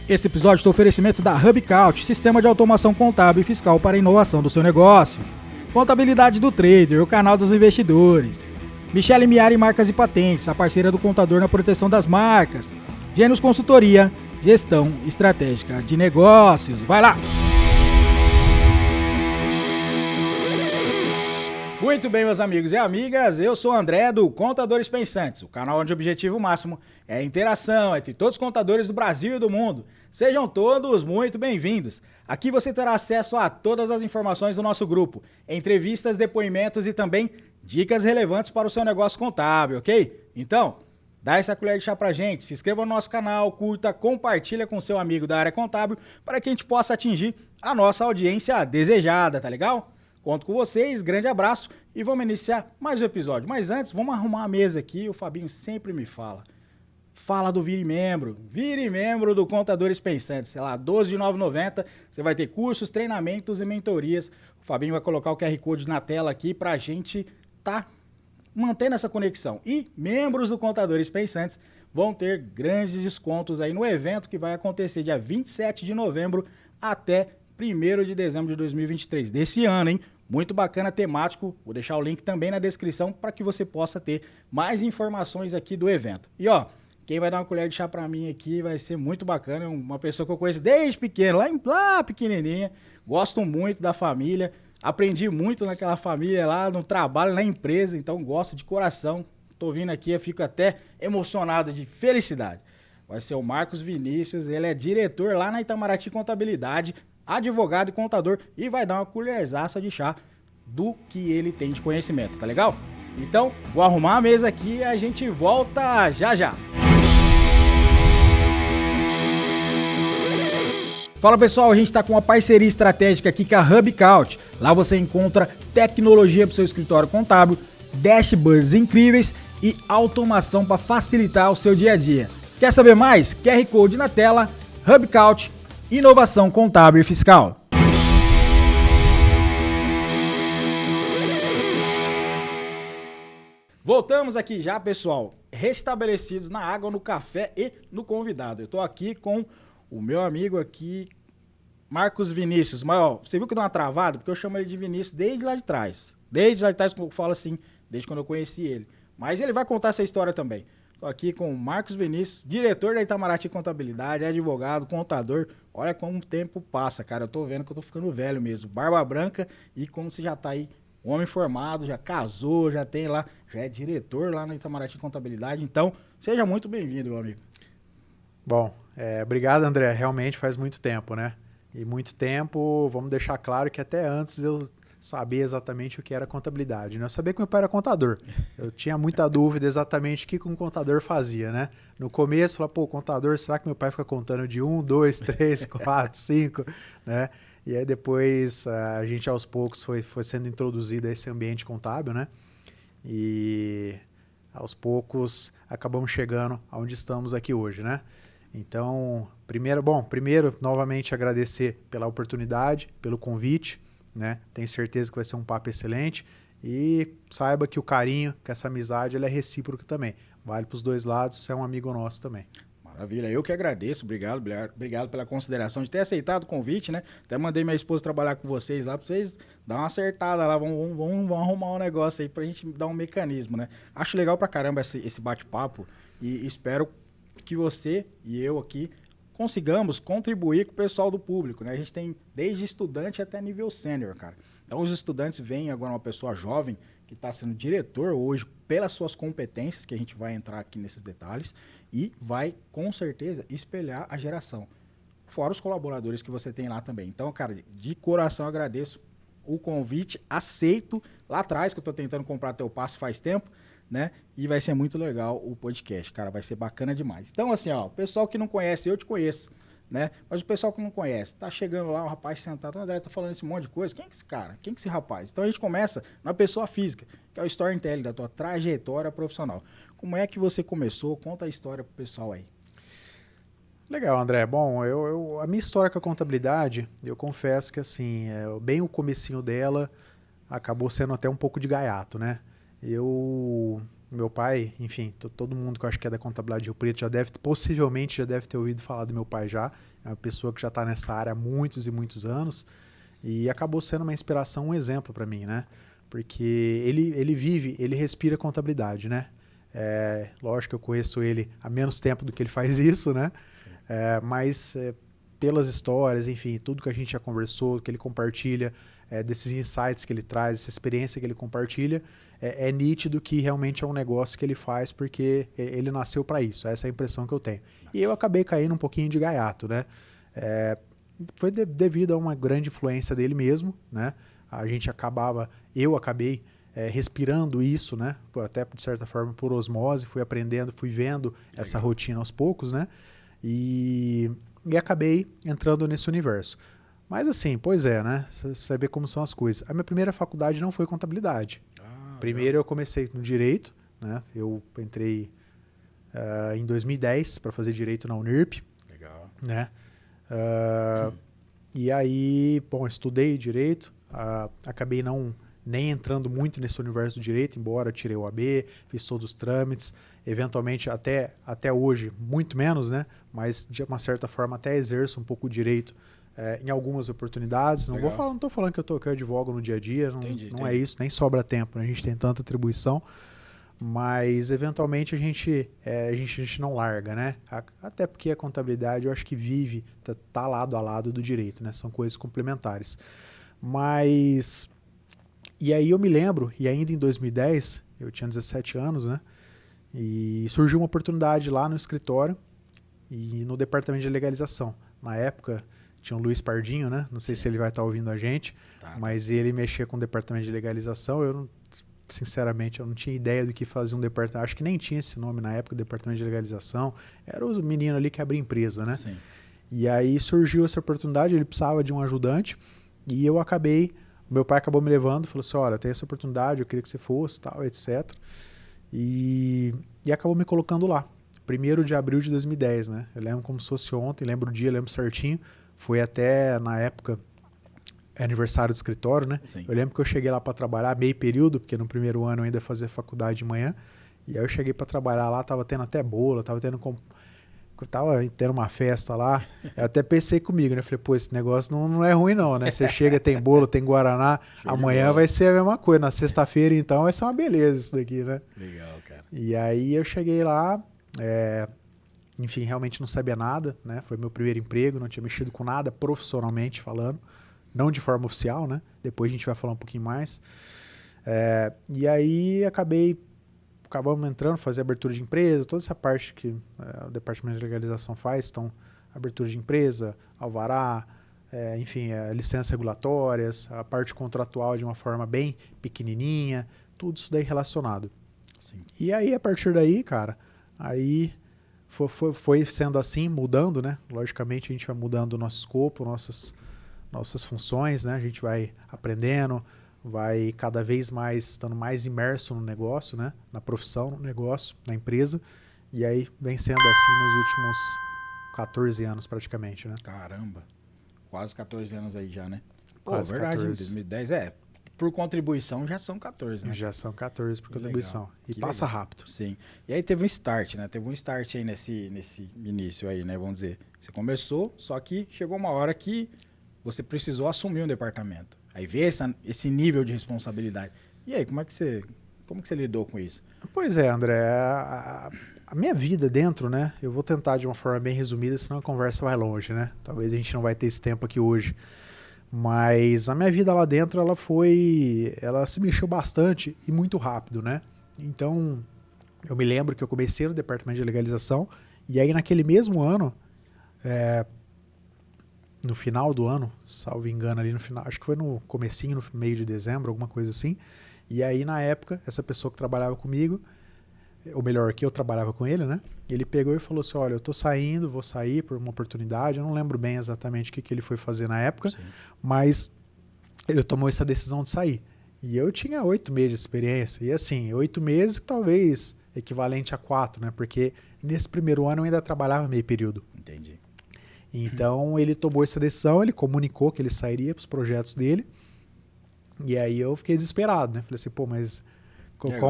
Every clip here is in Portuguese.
Esse episódio tem oferecimento da HubCount, sistema de automação contábil e fiscal para a inovação do seu negócio. Contabilidade do Trader, o canal dos investidores. Michele Miari Marcas e Patentes, a parceira do contador na proteção das marcas. Gênios Consultoria, gestão estratégica de negócios. Vai lá! Muito bem, meus amigos e amigas, eu sou o André do Contadores Pensantes, o canal onde o objetivo máximo é a interação entre todos os contadores do Brasil e do mundo. Sejam todos muito bem-vindos. Aqui você terá acesso a todas as informações do nosso grupo, entrevistas, depoimentos e também dicas relevantes para o seu negócio contábil, ok? Então, dá essa colher de chá pra gente, se inscreva no nosso canal, curta, compartilha com seu amigo da área contábil para que a gente possa atingir a nossa audiência desejada, tá legal? Conto com vocês, grande abraço e vamos iniciar mais um episódio. Mas antes, vamos arrumar a mesa aqui, o Fabinho sempre me fala. Fala do Vire Membro do Contadores Pensantes, sei lá, R$12 de R$ 9,90, você vai ter cursos, treinamentos e mentorias. O Fabinho vai colocar o QR Code na tela aqui pra gente tá mantendo essa conexão. E membros do Contadores Pensantes vão ter grandes descontos aí no evento que vai acontecer dia 27 de novembro até 1º de dezembro de 2023, desse ano, hein? Muito bacana, temático. Vou deixar o link também na descrição para que você possa ter mais informações aqui do evento. E ó, quem vai dar uma colher de chá para mim aqui vai ser muito bacana, uma pessoa que eu conheço desde pequeno, lá pequenininha, gosto muito da família, aprendi muito naquela família lá, no trabalho, na empresa, então gosto de coração. Tô vindo aqui, eu fico até emocionado de felicidade. Vai ser o Marcos Vinícius, ele é diretor lá na Itamaraty Contabilidade, advogado e contador, e vai dar uma colherzaça de chá do que ele tem de conhecimento, tá legal? Então, vou arrumar a mesa aqui e a gente volta já já. Fala pessoal, a gente está com uma parceria estratégica aqui com a HubCount. Lá você encontra tecnologia para o seu escritório contábil, dashboards incríveis e automação para facilitar o seu dia a dia. Quer saber mais? QR Code na tela, HubCount, inovação contábil e fiscal. Voltamos aqui já, pessoal, restabelecidos na água, no café e no convidado. Eu tô aqui com o meu amigo aqui, Marcos Vinícius. Mas ó, você viu que deu uma travada? Porque eu chamo ele de Vinícius desde lá de trás. Desde lá de trás, eu falo assim, desde quando eu conheci ele. Mas ele vai contar essa história também. Estou aqui com o Marcos Vinícius, diretor da Itamaraty Contabilidade, advogado, contador. Olha como o tempo passa, cara. Eu tô vendo que eu tô ficando velho mesmo. Barba branca e como você já tá aí, homem formado, já casou, já tem lá, já é diretor lá na Itamaraty Contabilidade. Então, seja muito bem-vindo, meu amigo. Bom, obrigado, André. Realmente faz muito tempo, né? E muito tempo, vamos deixar claro que até antes eu sabia exatamente o que era contabilidade, né? Eu sabia que meu pai era contador. Eu tinha muita dúvida exatamente o que um contador fazia, né? No começo, eu falava, pô, contador, será que meu pai fica contando de 1, 2, 3, 4, 5, né? E aí depois a gente aos poucos foi sendo introduzido a esse ambiente contábil, né? E aos poucos acabamos chegando aonde estamos aqui hoje, né? Então, primeiro, novamente agradecer pela oportunidade, pelo convite, né? Tenho certeza que vai ser um papo excelente e saiba que o carinho, que essa amizade, ela é recíproca também. Vale para os dois lados, você é um amigo nosso também. Maravilha, eu que agradeço, obrigado pela consideração de ter aceitado o convite, né? Até mandei minha esposa trabalhar com vocês lá, para vocês dar uma acertada lá, vamos arrumar um negócio aí pra gente dar um mecanismo, né? Acho legal pra caramba esse bate-papo e espero que você e eu aqui consigamos contribuir com o pessoal do público, né? A gente tem desde estudante até nível sênior, cara. Então os estudantes veem agora uma pessoa jovem que está sendo diretor hoje pelas suas competências, que a gente vai entrar aqui nesses detalhes, e vai com certeza espelhar a geração. Fora os colaboradores que você tem lá também. Então, cara, de coração agradeço o convite, aceito lá atrás, que eu estou tentando comprar teu passe faz tempo, né? E vai ser muito legal o podcast, cara, vai ser bacana demais. Então, assim, ó, o pessoal que não conhece, eu te conheço, né? Mas o pessoal que não conhece, tá chegando lá, um rapaz sentado, o André tá falando esse monte de coisa, quem é esse cara? Quem é esse rapaz? Então a gente começa na pessoa física, que é o storytelling da tua trajetória profissional. Como é que você começou? Conta a história pro pessoal aí. Legal, André. Bom, a minha história com a contabilidade, eu confesso que assim, bem o comecinho dela acabou sendo até um pouco de gaiato, né? Eu meu pai, enfim, todo mundo que eu acho que é da contabilidade de Rio Preto possivelmente já deve ter ouvido falar do meu pai já. É uma pessoa que já está nessa área há muitos e muitos anos e acabou sendo uma inspiração, um exemplo para mim, né? Porque ele respira contabilidade, né? Lógico que eu conheço ele há menos tempo do que ele faz isso, né? Mas pelas histórias, enfim, tudo que a gente já conversou, que ele compartilha, desses insights que ele traz, essa experiência que ele compartilha, é nítido que realmente é um negócio que ele faz porque ele nasceu para isso. Essa é a impressão que eu tenho. E eu acabei caindo um pouquinho de gaiato, né? Foi devido a uma grande influência dele mesmo, né? Eu acabei respirando isso, né? Até de certa forma por osmose, fui aprendendo, fui vendo essa rotina aos poucos, né? E acabei entrando nesse universo. Mas assim, pois é, né? Você vê como são as coisas. A minha primeira faculdade não foi contabilidade. Primeiro eu comecei no Direito, né? Eu entrei em 2010 para fazer Direito na Unirp. Legal. Né? E aí, bom, estudei Direito, acabei nem entrando muito nesse universo do Direito, embora eu tirei o AB, fiz todos os trâmites, eventualmente até hoje, muito menos, né? Mas de uma certa forma até exerço um pouco o Direito em algumas oportunidades. Não estou falando que eu advogo no dia a dia, não é isso, nem sobra tempo, né? A gente tem tanta atribuição, mas eventualmente a gente não larga, né? Até porque a contabilidade eu acho que tá lado a lado do direito, né? São coisas complementares. Mas, e aí eu me lembro, e ainda em 2010, eu tinha 17 anos, né? E surgiu uma oportunidade lá no escritório e no departamento de legalização. Na época tinha o Luiz Pardinho, né? Não sei se ele vai estar ouvindo a gente, mas ele mexia com o departamento de legalização. Sinceramente, eu não tinha ideia do que fazia um departamento. Acho que nem tinha esse nome na época, departamento de legalização. Era o menino ali que abria empresa, né? Sim. E aí surgiu essa oportunidade, ele precisava de um ajudante e meu pai acabou me levando, falou assim, olha, tem essa oportunidade, eu queria que você fosse, tal, etc. E acabou me colocando lá. 1º de abril de 2010, né? Eu lembro como se fosse ontem, lembro o dia, lembro certinho. Foi até, na época, aniversário do escritório, né? Sim. Eu lembro que eu cheguei lá para trabalhar meio período, porque no primeiro ano eu ainda fazia faculdade de manhã. E aí eu cheguei para trabalhar lá, tava tendo até bolo, tava tendo uma festa lá. Eu até pensei comigo, né? Falei, pô, esse negócio não é ruim não, né? Você chega, tem bolo, tem guaraná, amanhã vai ser a mesma coisa. Na sexta-feira, então, vai ser uma beleza isso daqui, né? Legal, cara. E aí eu cheguei lá, enfim, realmente não sabia nada, né? Foi meu primeiro emprego, não tinha mexido com nada profissionalmente falando, não de forma oficial, né? Depois a gente vai falar um pouquinho mais. E aí acabamos entrando, fazer abertura de empresa, toda essa parte que o departamento de legalização faz, então abertura de empresa, alvará, enfim, licenças regulatórias, a parte contratual de uma forma bem pequenininha, tudo isso daí relacionado. Sim. E aí, a partir daí, cara, aí foi sendo assim, mudando, né? Logicamente, a gente vai mudando o nosso escopo, nossas funções, né? A gente vai aprendendo, vai cada vez mais estando mais imerso no negócio, né? Na profissão, no negócio, na empresa. E aí vem sendo assim nos últimos 14 anos praticamente, né? Caramba. Quase 14 anos aí já, né? Quase verdade, 14. Em 2010, por contribuição já são 14, né? Já são 14 por contribuição. E Que passa legal. rápido. Sim. E aí teve um start, né? Teve um start aí nesse início aí, né? Vamos dizer. Você começou, só que chegou uma hora que você precisou assumir um departamento. Aí veio esse nível de responsabilidade. E aí, como que você lidou com isso? Pois é, André. A minha vida dentro, né? Eu vou tentar de uma forma bem resumida, senão a conversa vai longe, né? Talvez a gente não vai ter esse tempo aqui hoje. Mas a minha vida lá dentro, ela se mexeu bastante e muito rápido, né? Então, eu me lembro que eu comecei no departamento de legalização e aí naquele mesmo ano, no final do ano, salvo engano ali no final, acho que foi no comecinho, no meio de dezembro, alguma coisa assim. E aí na época, essa pessoa que trabalhava comigo, ou melhor, que eu trabalhava com ele, né? Ele pegou e falou assim, olha, eu tô saindo, vou sair por uma oportunidade, eu não lembro bem exatamente o que ele foi fazer na época, Sim. mas ele tomou essa decisão de sair. E eu tinha 8 meses de experiência, e assim, 8 meses talvez equivalente a 4, né? Porque nesse primeiro ano eu ainda trabalhava meio período. Entendi. Então ele tomou essa decisão, ele comunicou que ele sairia para os projetos dele, e aí eu fiquei desesperado, né? Falei assim, pô, mas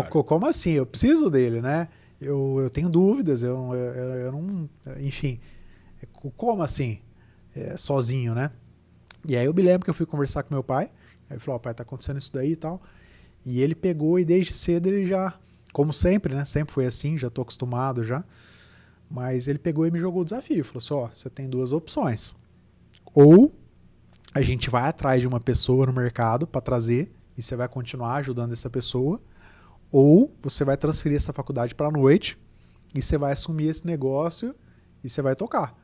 Como assim? Eu preciso dele, né? Eu tenho dúvidas, eu não... Enfim, como assim? Sozinho, né? E aí eu me lembro que eu fui conversar com meu pai, aí ele falou, pai, tá acontecendo isso daí e tal. E ele pegou e desde cedo ele já, como sempre, né? Sempre foi assim, já tô acostumado já. Mas ele pegou e me jogou o desafio, falou assim, você tem duas opções. Ou a gente vai atrás de uma pessoa no mercado para trazer e você vai continuar ajudando essa pessoa, ou você vai transferir essa faculdade para a noite e você vai assumir esse negócio e você vai tocar,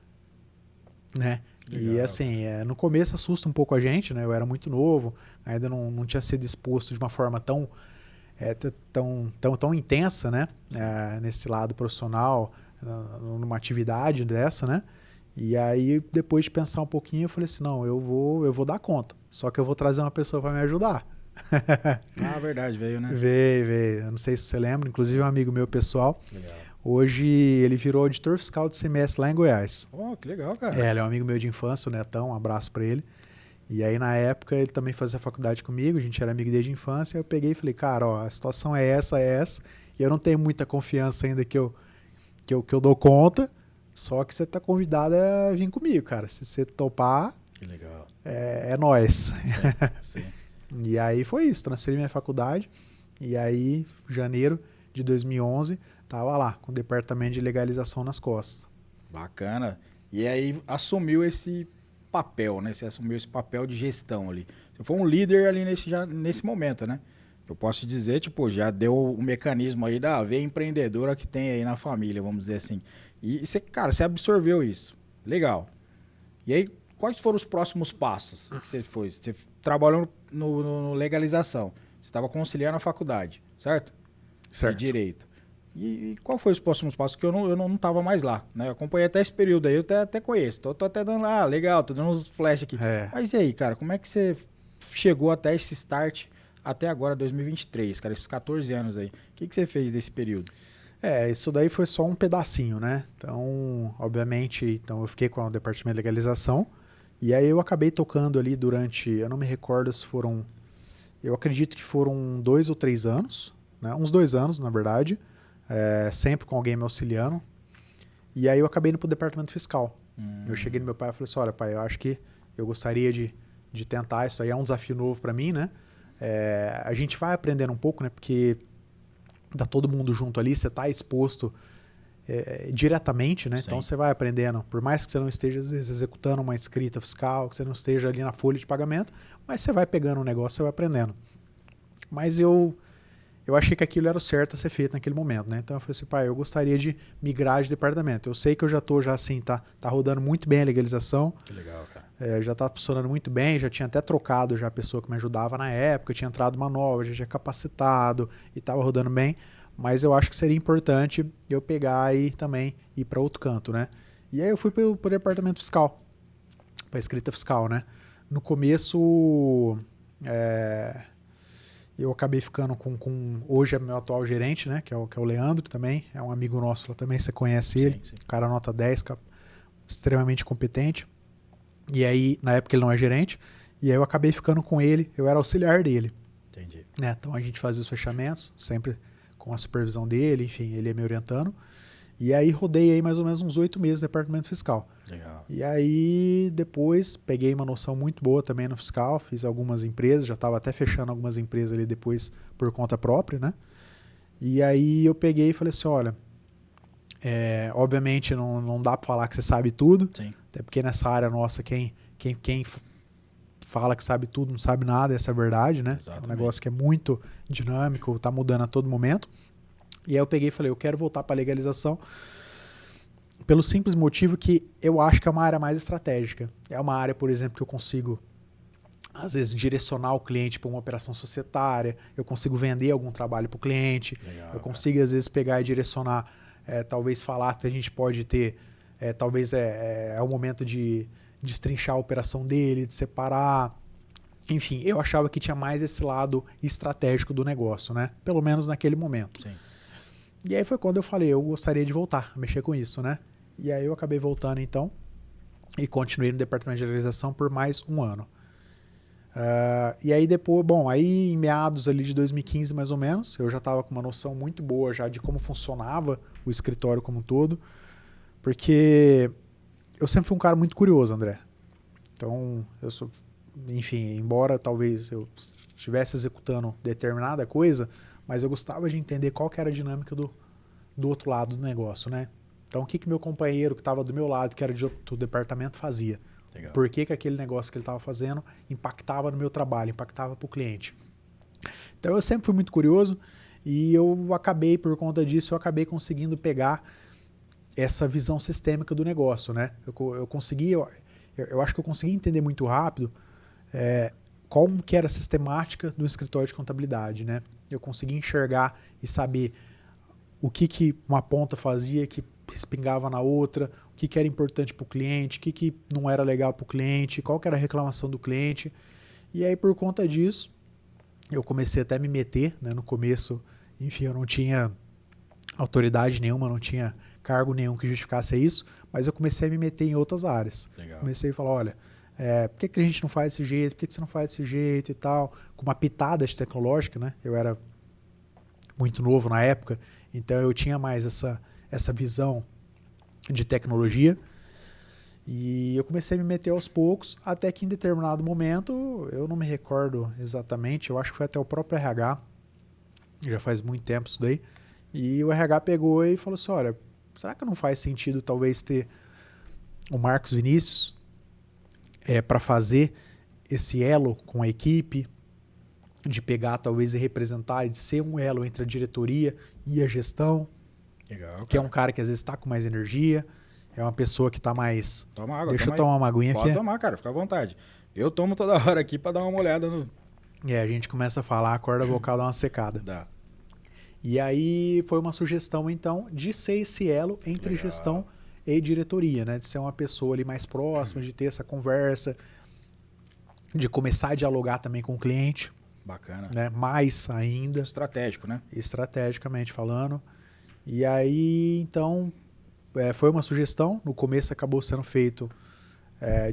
né? Legal. E assim, no começo assusta um pouco a gente, né? Eu era muito novo, ainda não tinha sido exposto de uma forma tão intensa, né? Nesse lado profissional, numa atividade dessa, né? E aí, depois de pensar um pouquinho, eu falei assim, não, eu vou dar conta. Só que eu vou trazer uma pessoa para me ajudar. Verdade, veio, né? Veio. Eu não sei se você lembra, inclusive um amigo meu pessoal. Legal. Hoje ele virou auditor fiscal de semestre lá em Goiás. Oh, que legal, cara. Ele é um amigo meu de infância, o Netão, um abraço para ele. E aí, na época, ele também fazia faculdade comigo, a gente era amigo desde a infância. Eu peguei e falei, cara, a situação é essa, e eu não tenho muita confiança ainda que eu dou conta. Só que você tá convidado a vir comigo, cara. Se você topar, que legal. É nóis. Sim. E aí foi isso, transferi minha faculdade. E aí, janeiro de 2011, tava lá, com o departamento de legalização nas costas. Bacana. E aí assumiu esse papel, né? Você assumiu esse papel de gestão ali. Você foi um líder ali nesse momento, né? Eu posso te dizer, tipo, já deu o mecanismo aí da veia empreendedora que tem aí na família, vamos dizer assim. E você, cara, você absorveu isso. Legal. E aí, quais foram os próximos passos que você foi? Você trabalhou no legalização. Você estava conciliando a faculdade, certo? Certo. De direito. E qual foi os próximos passos? Porque eu não estava mais lá, né? Eu acompanhei até esse período aí, eu até conheço. Tô até dando lá, legal, tô dando uns flash aqui. Mas e aí, cara, como é que você chegou até esse start até agora, 2023, cara, esses 14 anos aí? O que você fez desse período? Isso daí foi só um pedacinho, né? Então, obviamente, eu fiquei com o departamento de legalização e aí eu acabei tocando ali durante, eu não me recordo se foram, eu acredito que foram 2 ou 3 anos, né? Uns 2 anos, na verdade, sempre com alguém me auxiliando. E aí eu acabei indo pro departamento fiscal. Eu cheguei no meu pai e falei assim, olha pai, eu acho que eu gostaria de tentar, isso aí é um desafio novo para mim, né? A gente vai aprendendo um pouco, né? Porque tá todo mundo junto ali, você está exposto diretamente, né? Sim. Então você vai aprendendo, por mais que você não esteja às vezes executando uma escrita fiscal, que você não esteja ali na folha de pagamento, mas você vai pegando um negócio, você vai aprendendo. Mas eu achei que aquilo era o certo a ser feito naquele momento, né? Então eu falei assim, pai, eu gostaria de migrar de departamento. Eu sei que eu já tô assim, tá rodando muito bem a legalização. Que legal, cara. Já tá funcionando muito bem, já tinha até trocado já a pessoa que me ajudava na época, tinha entrado uma nova, já tinha capacitado e tava rodando bem, mas eu acho que seria importante eu pegar e também ir para outro canto, né? E aí eu fui pro departamento fiscal, para escrita fiscal, né? No começo, eu acabei ficando com hoje é meu atual gerente, né? Que é o Leandro também, é um amigo nosso lá também, você conhece ele, sim. Cara nota 10, extremamente competente. E aí, na época ele não é gerente, e aí eu acabei ficando com ele, eu era auxiliar dele. Entendi. Né? Então a gente fazia os fechamentos, sempre com a supervisão dele, enfim, ele ia me orientando. E aí rodei aí mais ou menos uns 8 meses no departamento fiscal. Legal. E aí depois peguei uma noção muito boa também no fiscal, fiz algumas empresas, já estava até fechando algumas empresas ali depois por conta própria, né? E aí eu peguei e falei assim, olha, obviamente não dá para falar que você sabe tudo. Sim. Até porque nessa área nossa, quem fala que sabe tudo não sabe nada, essa é a verdade, né? Exatamente. É um negócio que é muito dinâmico, tá mudando a todo momento. E aí eu peguei e falei, eu quero voltar para a legalização pelo simples motivo que eu acho que é uma área mais estratégica. É uma área, por exemplo, que eu consigo, às vezes, direcionar o cliente para uma operação societária, eu consigo vender algum trabalho para o cliente, legal, eu consigo, às vezes, pegar e direcionar, talvez falar que a gente pode ter, talvez é o momento de destrinchar a operação dele, de separar. Enfim, eu achava que tinha mais esse lado estratégico do negócio, né? Pelo menos naquele momento. Sim. E aí foi quando eu falei, eu gostaria de voltar a mexer com isso, né? E aí eu acabei voltando então e continuei no departamento de legalização por mais um ano. E aí depois, bom, aí em meados ali de 2015 mais ou menos, eu já estava com uma noção muito boa já de como funcionava o escritório como um todo, porque eu sempre fui um cara muito curioso, André. Então, enfim, embora talvez eu estivesse executando determinada coisa, mas eu gostava de entender qual que era a dinâmica do outro lado do negócio, né? Então, o que meu companheiro que estava do meu lado, que era de outro departamento, fazia? Legal. Por que aquele negócio que ele estava fazendo impactava no meu trabalho, impactava para o cliente? Então, eu sempre fui muito curioso e por conta disso, eu acabei conseguindo pegar essa visão sistêmica do negócio, né? Eu acho que eu consegui entender muito rápido como que era a sistemática do escritório de contabilidade, né? Eu consegui enxergar e saber o que uma ponta fazia que espingava na outra, o que era importante para o cliente, o que não era legal para o cliente, qual que era a reclamação do cliente. E aí, por conta disso, eu comecei até a me meter, né? No começo, enfim, eu não tinha autoridade nenhuma, não tinha cargo nenhum que justificasse isso, mas eu comecei a me meter em outras áreas. Legal. Comecei a falar, olha, por que a gente não faz desse jeito? Por que você não faz desse jeito e tal? Com uma pitada de tecnológica, né? Eu era muito novo na época, então eu tinha mais essa visão de tecnologia. E eu comecei a me meter aos poucos, até que em determinado momento, eu não me recordo exatamente, eu acho que foi até o próprio RH, já faz muito tempo isso daí, e o RH pegou e falou assim, olha, será que não faz sentido talvez ter o Marcos Vinícius para fazer esse elo com a equipe, de pegar talvez e representar, e de ser um elo entre a diretoria e a gestão, legal, que é um cara que às vezes está com mais energia, é uma pessoa que está mais... Toma água. Deixa eu tomar uma aguinha aqui. Pode tomar, cara, fica à vontade. Eu tomo toda hora aqui para dar uma olhada no... A gente começa a falar, a corda vocal dá uma secada. Dá. E aí foi uma sugestão, então, de ser esse elo entre legal. Gestão e diretoria, né? De ser uma pessoa ali mais próxima, de ter essa conversa, de começar a dialogar também com o cliente. Bacana. Né? Mais ainda. Estratégico, né? Estrategicamente falando. E aí, então, foi uma sugestão. No começo acabou sendo feito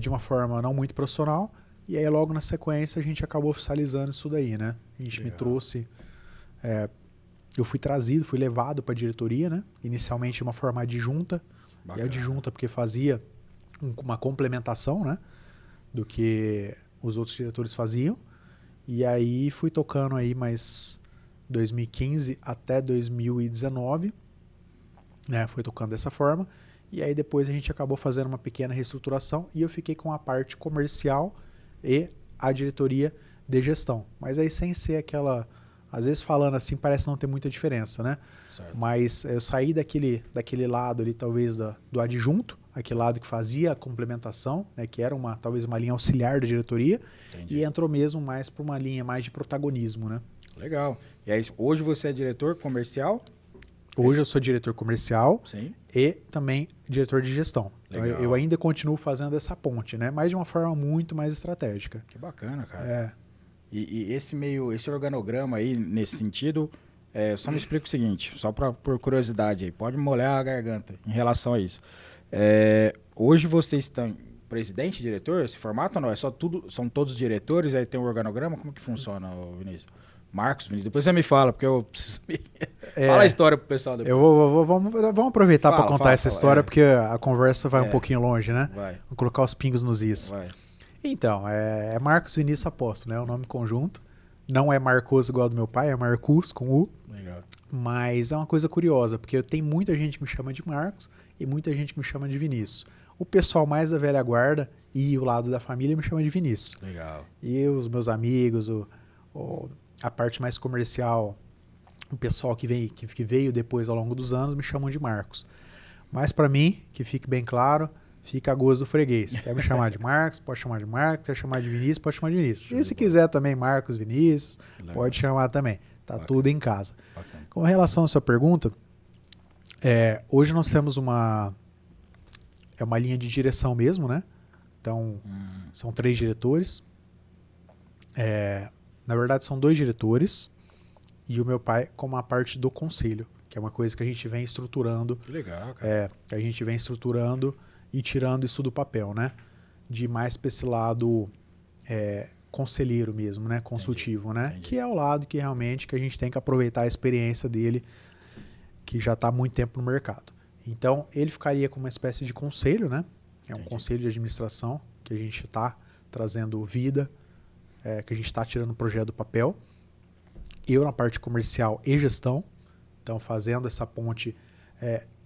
de uma forma não muito profissional. E aí, logo na sequência, a gente acabou oficializando isso daí, né? A gente legal. Me trouxe... eu fui levado para a diretoria, né? Inicialmente de uma forma adjunta. Bacana. E adjunta porque fazia uma complementação, né? Do que os outros diretores faziam. E aí fui tocando aí mais 2015 até 2019, né? Foi tocando dessa forma. E aí depois a gente acabou fazendo uma pequena reestruturação e eu fiquei com a parte comercial e a diretoria de gestão. Mas aí sem ser aquela... Às vezes falando assim parece não ter muita diferença, né? Certo. Mas eu saí daquele lado ali talvez do adjunto, aquele lado que fazia a complementação, né? Que era talvez uma linha auxiliar da diretoria. Entendi. E entrou mesmo mais para uma linha mais de protagonismo, né? Legal. E aí hoje você é diretor comercial? Hoje eu sou diretor comercial. Sim. E também diretor de gestão. Então eu ainda continuo fazendo essa ponte, né? Mas de uma forma muito mais estratégica. Que bacana, cara. E esse organograma aí, nesse sentido, só me explica o seguinte, só por curiosidade aí, pode molhar a garganta em relação a isso. Hoje vocês estão presidente, diretor, esse formato ou não? São todos diretores, aí tem um organograma? Como que funciona, Vinícius? Marcos, Vinícius, depois você me fala, porque eu preciso... Fala a história pro pessoal depois. Vamos aproveitar para contar essa história, porque a conversa vai um pouquinho longe, né? Vai. Vamos colocar os pingos nos is. Vai. Então, é Marcos Vinícius Apóstolo, né? O nome conjunto. Não é Marcos igual do meu pai, é Marcus com U. Legal. Mas é uma coisa curiosa, porque tem muita gente que me chama de Marcos e muita gente que me chama de Vinícius. O pessoal mais da velha guarda e o lado da família me chama de Vinícius. Legal. E os meus amigos, a parte mais comercial, o pessoal que veio depois ao longo dos anos me chamam de Marcos. Mas para mim, que fique bem claro... Fica a gozo do freguês. Quer me chamar de Marcos, pode chamar de Marcos. Quer chamar de Vinícius, pode chamar de Vinícius. E se quiser também Marcos Vinícius, pode chamar também. Tá bacana. Tudo em casa. Bacana. Com relação à sua pergunta, hoje nós temos uma linha de direção mesmo, né? Então, são 3 diretores. Na verdade, são 2 diretores e o meu pai como a parte do conselho, que é uma coisa que a gente vem estruturando. Que legal, cara. A gente vem estruturando e tirando isso do papel, né? De mais para esse lado conselheiro mesmo, né? Consultivo, né? Entendi. Que é o lado que realmente que a gente tem que aproveitar a experiência dele, que já está há muito tempo no mercado. Então, ele ficaria com uma espécie de conselho, né? É um conselho de administração que a gente está trazendo vida, que a gente está tirando o projeto do papel. Eu na parte comercial e gestão, então fazendo essa ponte,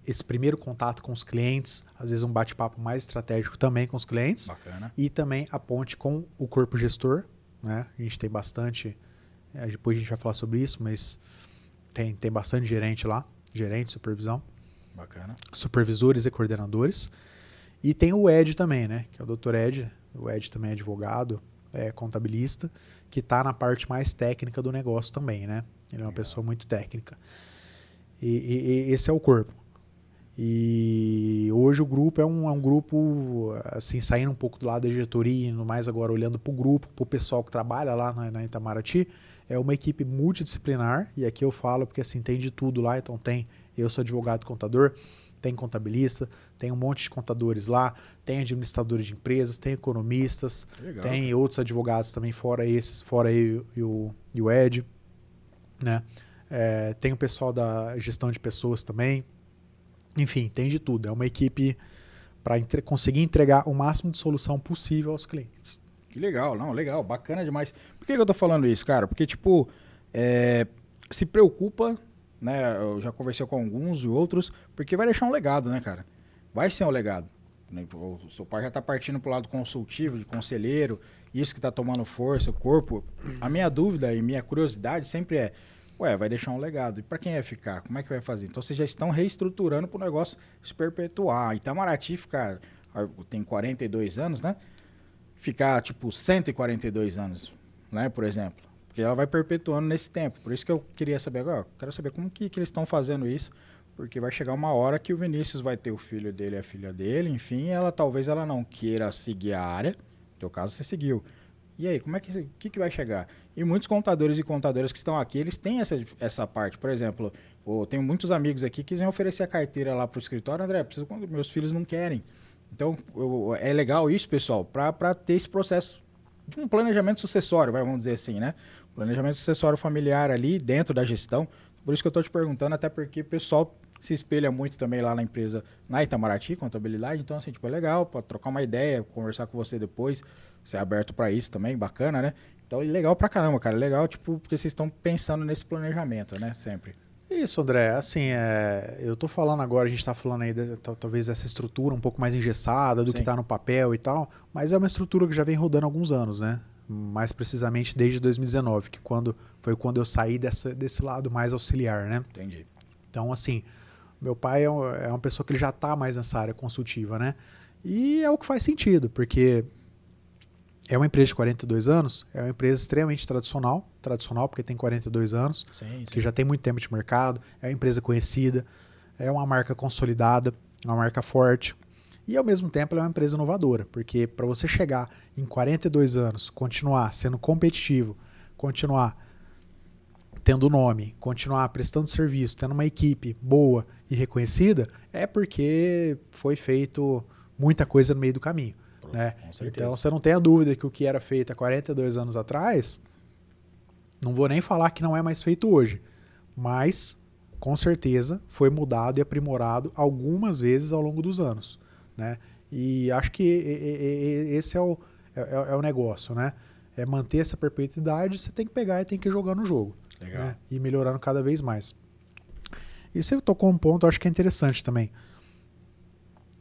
esse primeiro contato com os clientes, às vezes um bate-papo mais estratégico também com os clientes. Bacana. E também a ponte com o corpo gestor, né? A gente tem bastante, depois a gente vai falar sobre isso, mas tem bastante gerente lá, gerente, supervisão. Bacana. Supervisores e coordenadores. E tem o Ed também, né? Que é o Dr. Ed. O Ed também é advogado, contabilista, que está na parte mais técnica do negócio também, né? Ele é uma pessoa muito técnica. E esse é o corpo. E hoje o grupo é um grupo, assim, saindo um pouco do lado da diretoria, indo mais agora olhando para o grupo, para o pessoal que trabalha lá na Itamaraty, é uma equipe multidisciplinar, e aqui eu falo porque assim, tem de tudo lá, então eu sou advogado e contador, tem contabilista, tem um monte de contadores lá, tem administradores de empresas, tem economistas, legal, tem cara. outros advogados também, fora esses, fora eu e o Ed, né? Tem o pessoal da gestão de pessoas também. Enfim, tem de tudo. É uma equipe para conseguir entregar o máximo de solução possível aos clientes. Que legal, não, legal, bacana demais. Por que eu tô falando isso, cara? Porque, tipo, se preocupa, né? Eu já conversei com alguns e outros, porque vai deixar um legado, né, cara? Vai ser um legado. O seu pai já tá partindo pro lado consultivo, de conselheiro, isso que tá tomando força, o corpo. A minha dúvida e minha curiosidade sempre vai deixar um legado. E para quem vai ficar? Como é que vai fazer? Então vocês já estão reestruturando para o negócio se perpetuar. Itamaraty tem 42 anos, né? Ficar tipo 142 anos, né? Por exemplo. Porque ela vai perpetuando nesse tempo. Por isso que eu queria saber agora. Quero saber como que eles estão fazendo isso. Porque vai chegar uma hora que o Vinícius vai ter o filho dele e a filha dele. Enfim, talvez ela não queira seguir a área. No teu caso, você seguiu. E aí, como é que vai chegar? E muitos contadores e contadoras que estão aqui, eles têm essa parte. Por exemplo, eu tenho muitos amigos aqui que vêm oferecer a carteira lá para o escritório. André, preciso quando meus filhos não querem. Então, é legal isso, pessoal, para ter esse processo de um planejamento sucessório, vamos dizer assim, né? Planejamento sucessório familiar ali dentro da gestão. Por isso que eu estou te perguntando, até porque o pessoal se espelha muito também lá na empresa, na Itamaraty, contabilidade. Então, assim, tipo, é legal para trocar uma ideia, conversar com você depois. Você é aberto para isso também, bacana, né? Então, legal pra caramba, cara. Legal, tipo, porque vocês estão pensando nesse planejamento, né? Sempre. Isso, André. Assim, eu tô falando agora, a gente tá falando aí talvez dessa estrutura um pouco mais engessada do que tá no papel e tal, mas é uma estrutura que já vem rodando há alguns anos, né? Mais precisamente desde 2019, que foi quando eu saí desse lado mais auxiliar, né? Entendi. Então, assim, meu pai é uma pessoa que ele já tá mais nessa área consultiva, né? E é o que faz sentido, porque é uma empresa de 42 anos, é uma empresa extremamente tradicional porque tem 42 anos, Sim. que já tem muito tempo de mercado, é uma empresa conhecida, é uma marca consolidada, uma marca forte, e ao mesmo tempo ela é uma empresa inovadora, porque para você chegar em 42 anos, continuar sendo competitivo, continuar tendo nome, continuar prestando serviço, tendo uma equipe boa e reconhecida, é porque foi feito muita coisa no meio do caminho. Né? Então você não tem a dúvida que o que era feito há 42 anos atrás, não vou nem falar que não é mais feito hoje, mas com certeza foi mudado e aprimorado algumas vezes ao longo dos anos, né? E acho que esse é o negócio, né? É manter essa perpetuidade, você tem que pegar e tem que jogar no jogo, né? E melhorando cada vez mais. E você tocou um ponto, eu acho que é interessante também.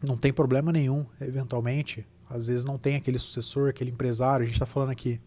Não tem problema nenhum, eventualmente. Às vezes não tem aquele sucessor, aquele empresário. A gente está falando aqui.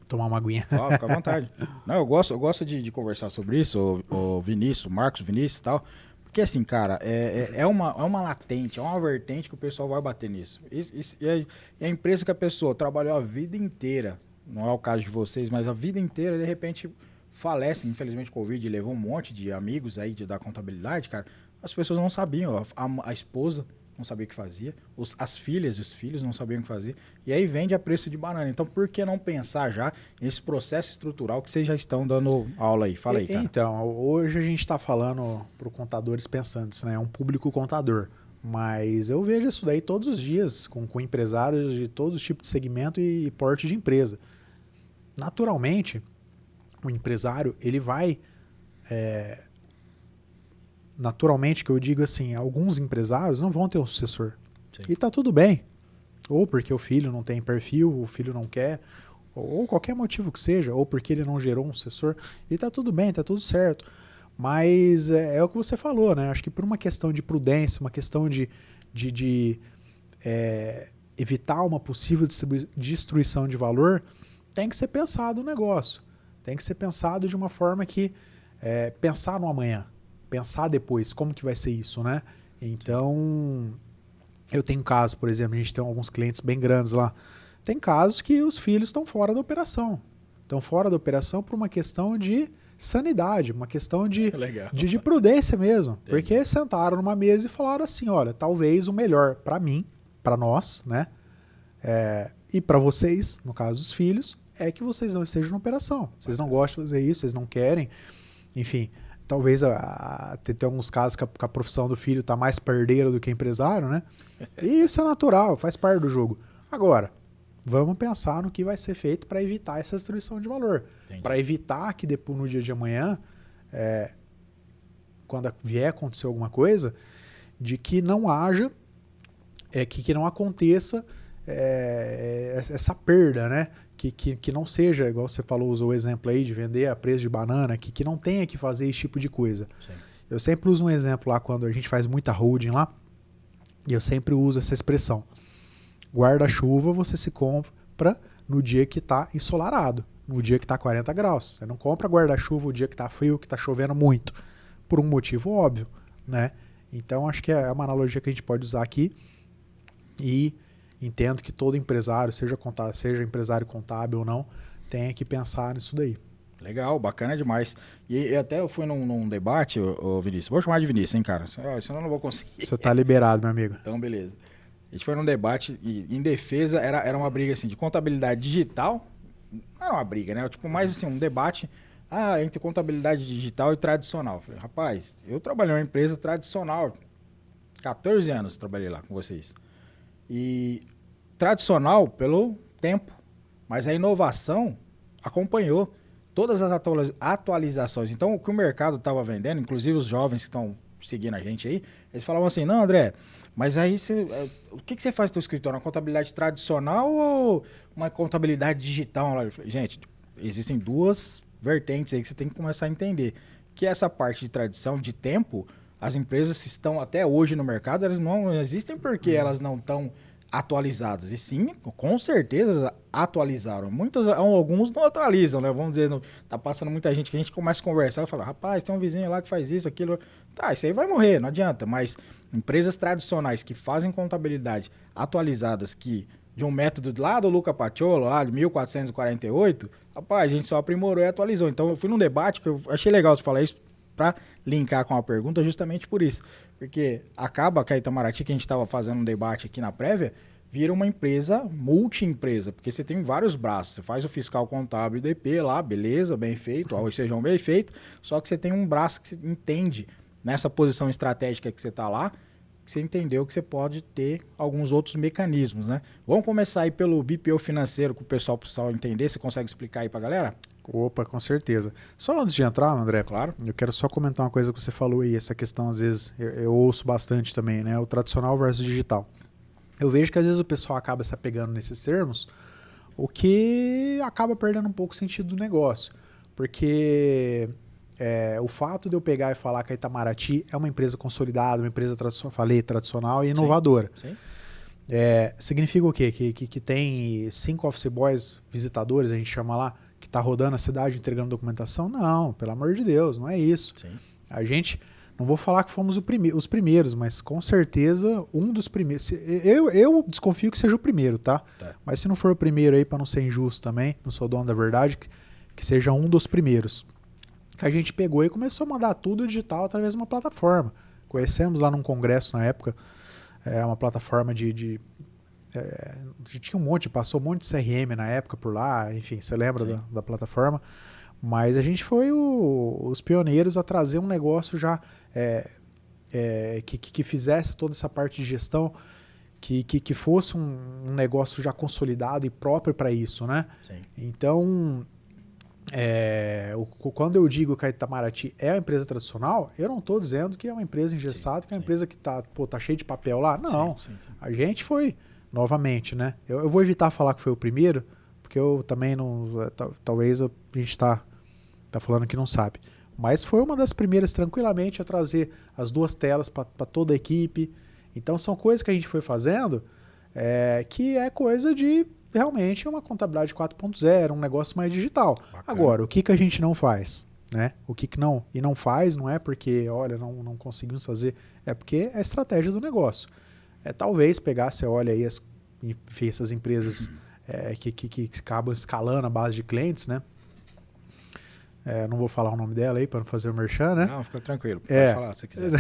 Tomar uma aguinha. Fica à vontade. Não, eu gosto de conversar sobre isso, o Vinícius, Marcos Vinícius e tal. Porque assim, cara, é uma latente, é uma vertente que o pessoal vai bater nisso. E a empresa que a pessoa trabalhou a vida inteira, não é o caso de vocês, mas a vida inteira, de repente, falece. Infelizmente, o Covid levou um monte de amigos aí da contabilidade, cara. As pessoas não sabiam, a esposa não sabia o que fazia, as filhas e os filhos não sabiam o que fazia, e aí vende a preço de banana. Então, por que não pensar já nesse processo estrutural que vocês já estão dando aula aí? Fala aí, cara. Então, hoje a gente está falando para contadores pensantes, né? Um público contador. Mas eu vejo isso daí todos os dias, com empresários de todo tipo de segmento e porte de empresa. Naturalmente, o empresário, ele vai... naturalmente, que eu digo assim, alguns empresários não vão ter um sucessor. Sim. E tá tudo bem. Ou porque o filho não tem perfil, o filho não quer, ou qualquer motivo que seja, ou porque ele não gerou um sucessor. E tá tudo bem, tá tudo certo. Mas é o que você falou, né? Acho que por uma questão de prudência, uma questão de evitar uma possível destruição de valor, tem que ser pensado o negócio. Tem que ser pensado de uma forma que pensar no amanhã, pensar depois, como que vai ser isso, né? Então, eu tenho casos, por exemplo, a gente tem alguns clientes bem grandes lá, tem casos que os filhos estão fora da operação. Estão fora da operação por uma questão de sanidade, uma questão de prudência mesmo. Entendi. Porque sentaram numa mesa e falaram assim, olha, talvez o melhor para mim, para nós, né? E para vocês, no caso dos filhos, é que vocês não estejam na operação. Vocês não gostam de fazer isso, vocês não querem. Enfim, talvez tem alguns casos que a profissão do filho está mais perdeira do que empresário, né? E isso é natural, faz parte do jogo. Agora, vamos pensar no que vai ser feito para evitar essa destruição de valor. Para evitar que depois, no dia de amanhã, quando vier acontecer alguma coisa, de que não haja, que não aconteça essa perda, né? Que não seja, igual você falou, usou o exemplo aí de vender a preço de banana, que não tenha que fazer esse tipo de coisa. Sim. Eu sempre uso um exemplo lá quando a gente faz muita holding lá, e eu sempre uso essa expressão. Guarda-chuva você se compra no dia que está ensolarado, no dia que está 40 graus. Você não compra guarda-chuva o dia que está frio, que está chovendo muito, por um motivo óbvio, né? Então acho que é uma analogia que a gente pode usar aqui e entendo que todo empresário, seja empresário contábil ou não, tem que pensar nisso daí. Legal, bacana demais. E até eu fui num debate, Vinícius. Vou chamar de Vinícius, hein, cara? Senão eu não vou conseguir. Você tá liberado, meu amigo. Então, beleza. A gente foi num debate e em defesa era uma briga assim de contabilidade digital. Não era uma briga, né? Tipo, mais assim, um debate entre contabilidade digital e tradicional. Eu falei, rapaz, eu trabalhei em uma empresa tradicional. 14 anos trabalhei lá com vocês. E tradicional pelo tempo, mas a inovação acompanhou todas as atualizações. Então, o que o mercado estava vendendo, inclusive os jovens que estão seguindo a gente aí, eles falavam assim, não, André, mas aí o que você faz no seu escritório? Uma contabilidade tradicional ou uma contabilidade digital? Eu falei, gente, existem duas vertentes aí que você tem que começar a entender. Que essa parte de tradição, de tempo, as empresas que estão até hoje no mercado, elas não existem porque elas não estão atualizadas. E sim, com certeza atualizaram. Alguns não atualizam, né? Vamos dizer, tá passando muita gente que a gente começa a conversar e fala, rapaz, tem um vizinho lá que faz isso, aquilo. Tá, isso aí vai morrer, não adianta. Mas empresas tradicionais que fazem contabilidade atualizadas, que de um método lá do Luca Paciolo, lá de 1448, rapaz, a gente só aprimorou e atualizou. Então eu fui num debate que eu achei legal você falar isso, para linkar com a pergunta, justamente por isso. Porque acaba que a Itamaraty, que a gente estava fazendo um debate aqui na prévia, vira uma empresa, multi-empresa, porque você tem vários braços. Você faz o fiscal contábil do IP lá, beleza, bem feito, arroz feijão bem feito, só que você tem um braço que você entende nessa posição estratégica que você está lá, que você entendeu que você pode ter alguns outros mecanismos, né? Vamos começar aí pelo BPO financeiro, que o pessoal precisa entender. Você consegue explicar aí para a galera? Opa, com certeza. Só antes de entrar, André, claro, eu quero só comentar uma coisa que você falou aí, essa questão, às vezes, eu ouço bastante também, né? O tradicional versus digital. Eu vejo que às vezes o pessoal acaba se apegando nesses termos, o que acaba perdendo um pouco o sentido do negócio. Porque o fato de eu pegar e falar que a Itamaraty é uma empresa consolidada, uma empresa tradicional e inovadora. Sim. Significa o quê? Que tem 5 office boys visitadores, a gente chama lá, que está rodando a cidade entregando documentação? Não, pelo amor de Deus, não é isso. Sim. A gente, não vou falar que fomos os primeiros, mas com certeza um dos primeiros. Eu desconfio que seja o primeiro, tá? Mas se não for o primeiro aí, para não ser injusto também, não sou dono da verdade, que seja um dos primeiros. Que a gente pegou e começou a mandar tudo digital através de uma plataforma. Conhecemos lá num congresso na época, uma plataforma tinha passou um monte de CRM na época por lá, enfim, você lembra da plataforma, mas a gente foi os pioneiros a trazer um negócio já que fizesse toda essa parte de gestão, que fosse um negócio já consolidado e próprio para isso, né? Sim. Então, quando eu digo que a Itamaraty é uma empresa tradicional, eu não estou dizendo que é uma empresa engessada, que é uma empresa que tá cheia de papel lá. Não, sim. A gente foi, novamente, né? Eu vou evitar falar que foi o primeiro, porque eu também não... Talvez a gente tá falando que não sabe. Mas foi uma das primeiras, tranquilamente, a trazer as 2 telas para toda a equipe. Então, são coisas que a gente foi fazendo que é coisa de, realmente, uma contabilidade 4.0, um negócio mais digital. Bacana. Agora, o que a gente não faz? Né? O que não? E não faz não é porque, olha, não conseguimos fazer, é porque é a estratégia do negócio. Talvez pegar, você olha aí essas empresas que acabam escalando a base de clientes, né? Não vou falar o nome dela aí para não fazer o merchan, né? Não, fica tranquilo. Pode falar se você quiser.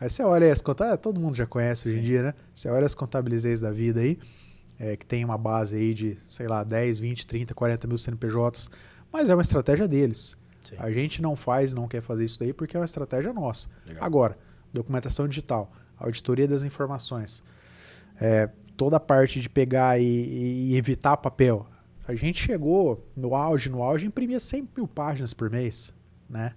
Mas você olha as contabilizeiras, todo mundo já conhece hoje em dia, né? Você olha as contabilizeiras da vida aí, que tem uma base aí de, sei lá, 10, 20, 30, 40 mil CNPJs, mas é uma estratégia deles. Sim. A gente não quer fazer isso daí porque é uma estratégia nossa. Legal. Agora, documentação digital, auditoria das informações, toda a parte de pegar e evitar papel. A gente chegou no auge, imprimia 100 mil páginas por mês, né?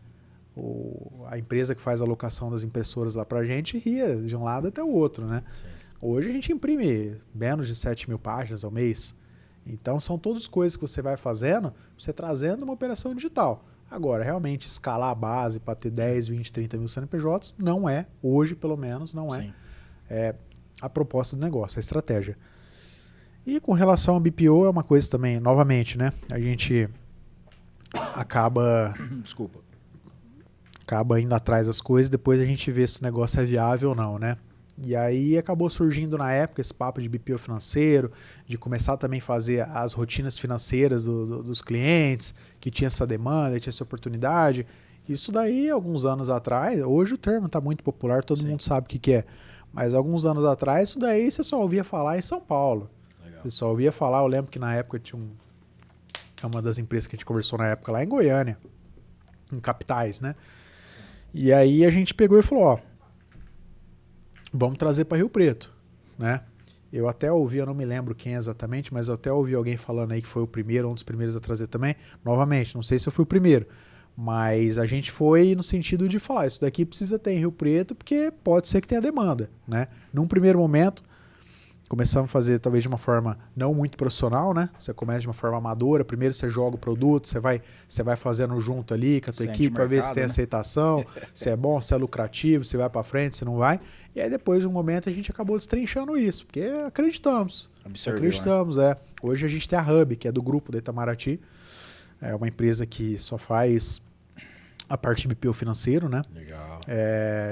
A empresa que faz a alocação das impressoras lá pra gente ria de um lado até o outro, né? Sim. Hoje a gente imprime menos de 7 mil páginas ao mês. Então são todas coisas que você vai fazendo, você trazendo uma operação digital. Agora, realmente, escalar a base para ter 10, 20, 30 mil CNPJs não é, hoje pelo menos, não é a proposta do negócio, a estratégia. E com relação ao BPO é uma coisa também, novamente, né? A gente acaba indo atrás das coisas, depois a gente vê se o negócio é viável ou não, né? E aí acabou surgindo na época esse papo de BPO financeiro, de começar também a fazer as rotinas financeiras dos clientes, que tinha essa demanda, tinha essa oportunidade. Isso daí, alguns anos atrás, hoje o termo está muito popular, todo mundo sabe o que é. Mas alguns anos atrás, isso daí você só ouvia falar em São Paulo. Você só ouvia falar, eu lembro que na época tinha uma das empresas que a gente conversou na época lá em Goiânia, em capitais, né? E aí a gente pegou e falou, ó, vamos trazer para Rio Preto, né? Eu até ouvi, eu não me lembro quem exatamente, mas eu até ouvi alguém falando aí que foi o primeiro, um dos primeiros a trazer também. Novamente, não sei se eu fui o primeiro, mas a gente foi no sentido de falar, isso daqui precisa ter em Rio Preto, porque pode ser que tenha demanda, né? Num primeiro momento, começamos a fazer talvez de uma forma não muito profissional, né? Você começa de uma forma amadora, primeiro você joga o produto, você vai fazendo junto ali com a tua equipe para ver se tem aceitação, se é bom, se é lucrativo, se vai para frente, se não vai. E aí depois de um momento a gente acabou destrinchando isso, porque acreditamos. Acreditamos, né? Hoje a gente tem a Hub, que é do grupo da Itamaraty, é uma empresa que só faz a parte de BPO financeiro, né? Legal.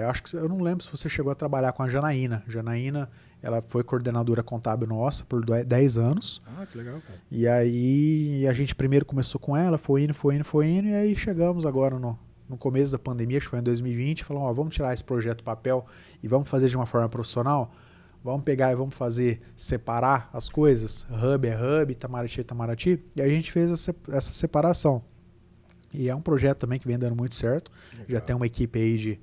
Acho que eu não lembro se você chegou a trabalhar com a Janaína. Janaína, ela foi coordenadora contábil nossa por 10 anos. Ah, que legal, cara. E aí a gente primeiro começou com ela, foi indo, e aí chegamos agora no começo da pandemia, acho que foi em 2020, falamos, ó, vamos tirar esse projeto do papel e vamos fazer de uma forma profissional. Vamos pegar e vamos separar as coisas. Hub é Hub, Itamaraty é Itamaraty. E a gente fez essa separação. E é um projeto também que vem dando muito certo. Legal. Já tem uma equipe aí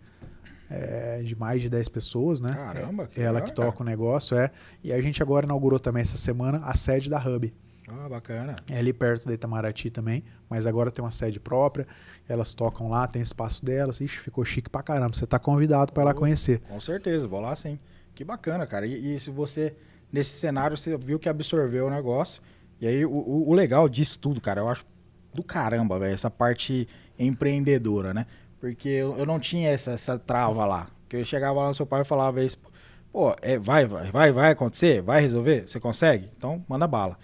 de mais de 10 pessoas, né? Caramba, que ela legal, que toca o negócio, E a gente agora inaugurou também essa semana a sede da Hub. Ah, bacana. É ali perto da Itamaraty também, mas agora tem uma sede própria. Elas tocam lá, tem espaço delas. Ixi, ficou chique pra caramba. Você tá convidado para ir lá conhecer. Com certeza, vou lá sim. Que bacana, cara. E se você, nesse cenário, você viu que absorveu o negócio. E aí, o legal disso tudo, cara, eu acho do caramba, velho, essa parte empreendedora, né? Porque eu não tinha essa trava lá. Que eu chegava lá no seu pai e falava isso, pô, vai acontecer? Vai resolver? Você consegue? Então, manda bala.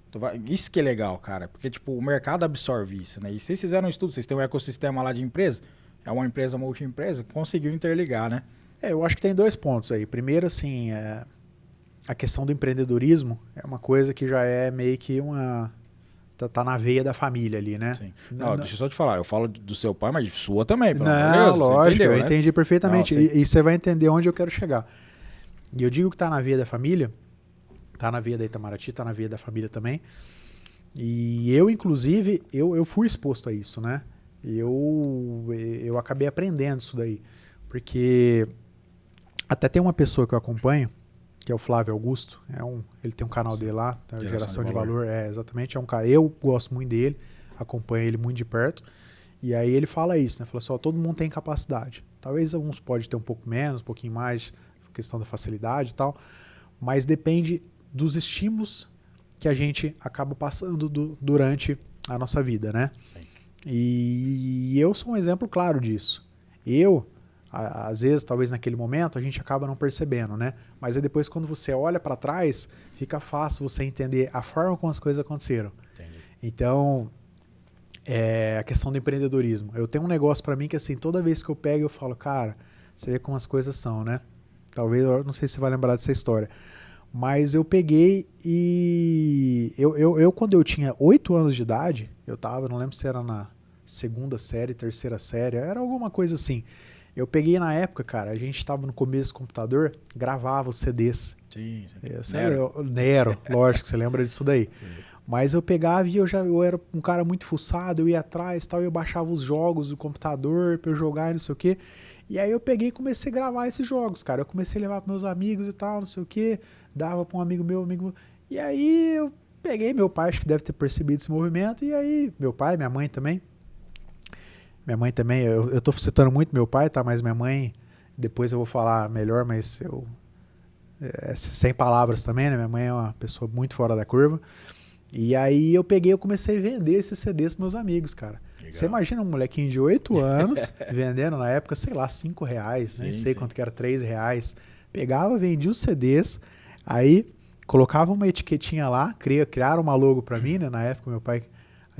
Então, isso que é legal, cara. Porque, tipo, o mercado absorve isso, né? E vocês fizeram um estudo, vocês têm um ecossistema lá de empresa, é uma empresa multi-empresa, conseguiu interligar, né? Eu acho que tem 2 pontos aí. Primeiro, assim, a questão do empreendedorismo é uma coisa que já é meio que uma... Tá na veia da família ali, né? Sim. Não, deixa eu só te falar, eu falo do seu pai, mas de sua também, pelo amor de Deus. Lógico, entendeu, eu entendi perfeitamente. Não, e você vai entender onde eu quero chegar. E eu digo que tá na veia da família, tá na veia da Itamaraty, tá na veia da família também. E eu, inclusive, eu fui exposto a isso, né? Eu acabei aprendendo isso daí. Porque Até tem uma pessoa que eu acompanho, que é o Flávio Augusto. Ele tem um canal dele lá, tá? Geração de Valor. Exatamente, é um cara. Eu gosto muito dele, acompanho ele muito de perto. E aí ele fala isso, né? Fala assim, ó, todo mundo tem capacidade. Talvez alguns podem ter um pouco menos, um pouquinho mais, questão da facilidade e tal. Mas depende dos estímulos que a gente acaba passando durante a nossa vida, né? Sim. E eu sou um exemplo claro disso. Às vezes, talvez naquele momento, a gente acaba não percebendo, né? Mas aí depois, quando você olha para trás, fica fácil você entender a forma como as coisas aconteceram. Entendi. Então, a questão do empreendedorismo. Eu tenho um negócio para mim que, assim, toda vez que eu pego, eu falo, cara, você vê como as coisas são, né? Talvez, eu não sei se você vai lembrar dessa história. Mas eu peguei e... Eu quando eu tinha 8 anos de idade, não lembro se era na segunda série, terceira série, era alguma coisa assim. Eu peguei na época, cara, a gente estava no começo do computador, gravava os CDs. Sim. Nero, lógico que você lembra disso daí. Sim. Mas eu pegava e eu era um cara muito fuçado, eu ia atrás, tal, eu baixava os jogos do computador pra eu jogar e não sei o quê. E aí eu peguei e comecei a gravar esses jogos, cara. Eu comecei a levar pros meus amigos e tal, não sei o quê, dava pra um amigo meu. E aí eu peguei, meu pai acho que deve ter percebido esse movimento, e aí meu pai, minha mãe também. Minha mãe também, eu tô citando muito meu pai, tá? Mas minha mãe, depois eu vou falar melhor, mas sem palavras também, né? Minha mãe é uma pessoa muito fora da curva. E aí eu comecei a vender esses CDs pros meus amigos, cara. Legal. Você imagina um molequinho de 8 anos vendendo na época, sei lá, R$5, nem sei quanto que era, R$3. Pegava, vendia os CDs, aí colocava uma etiquetinha lá, criaram uma logo pra mim, né? Na época meu pai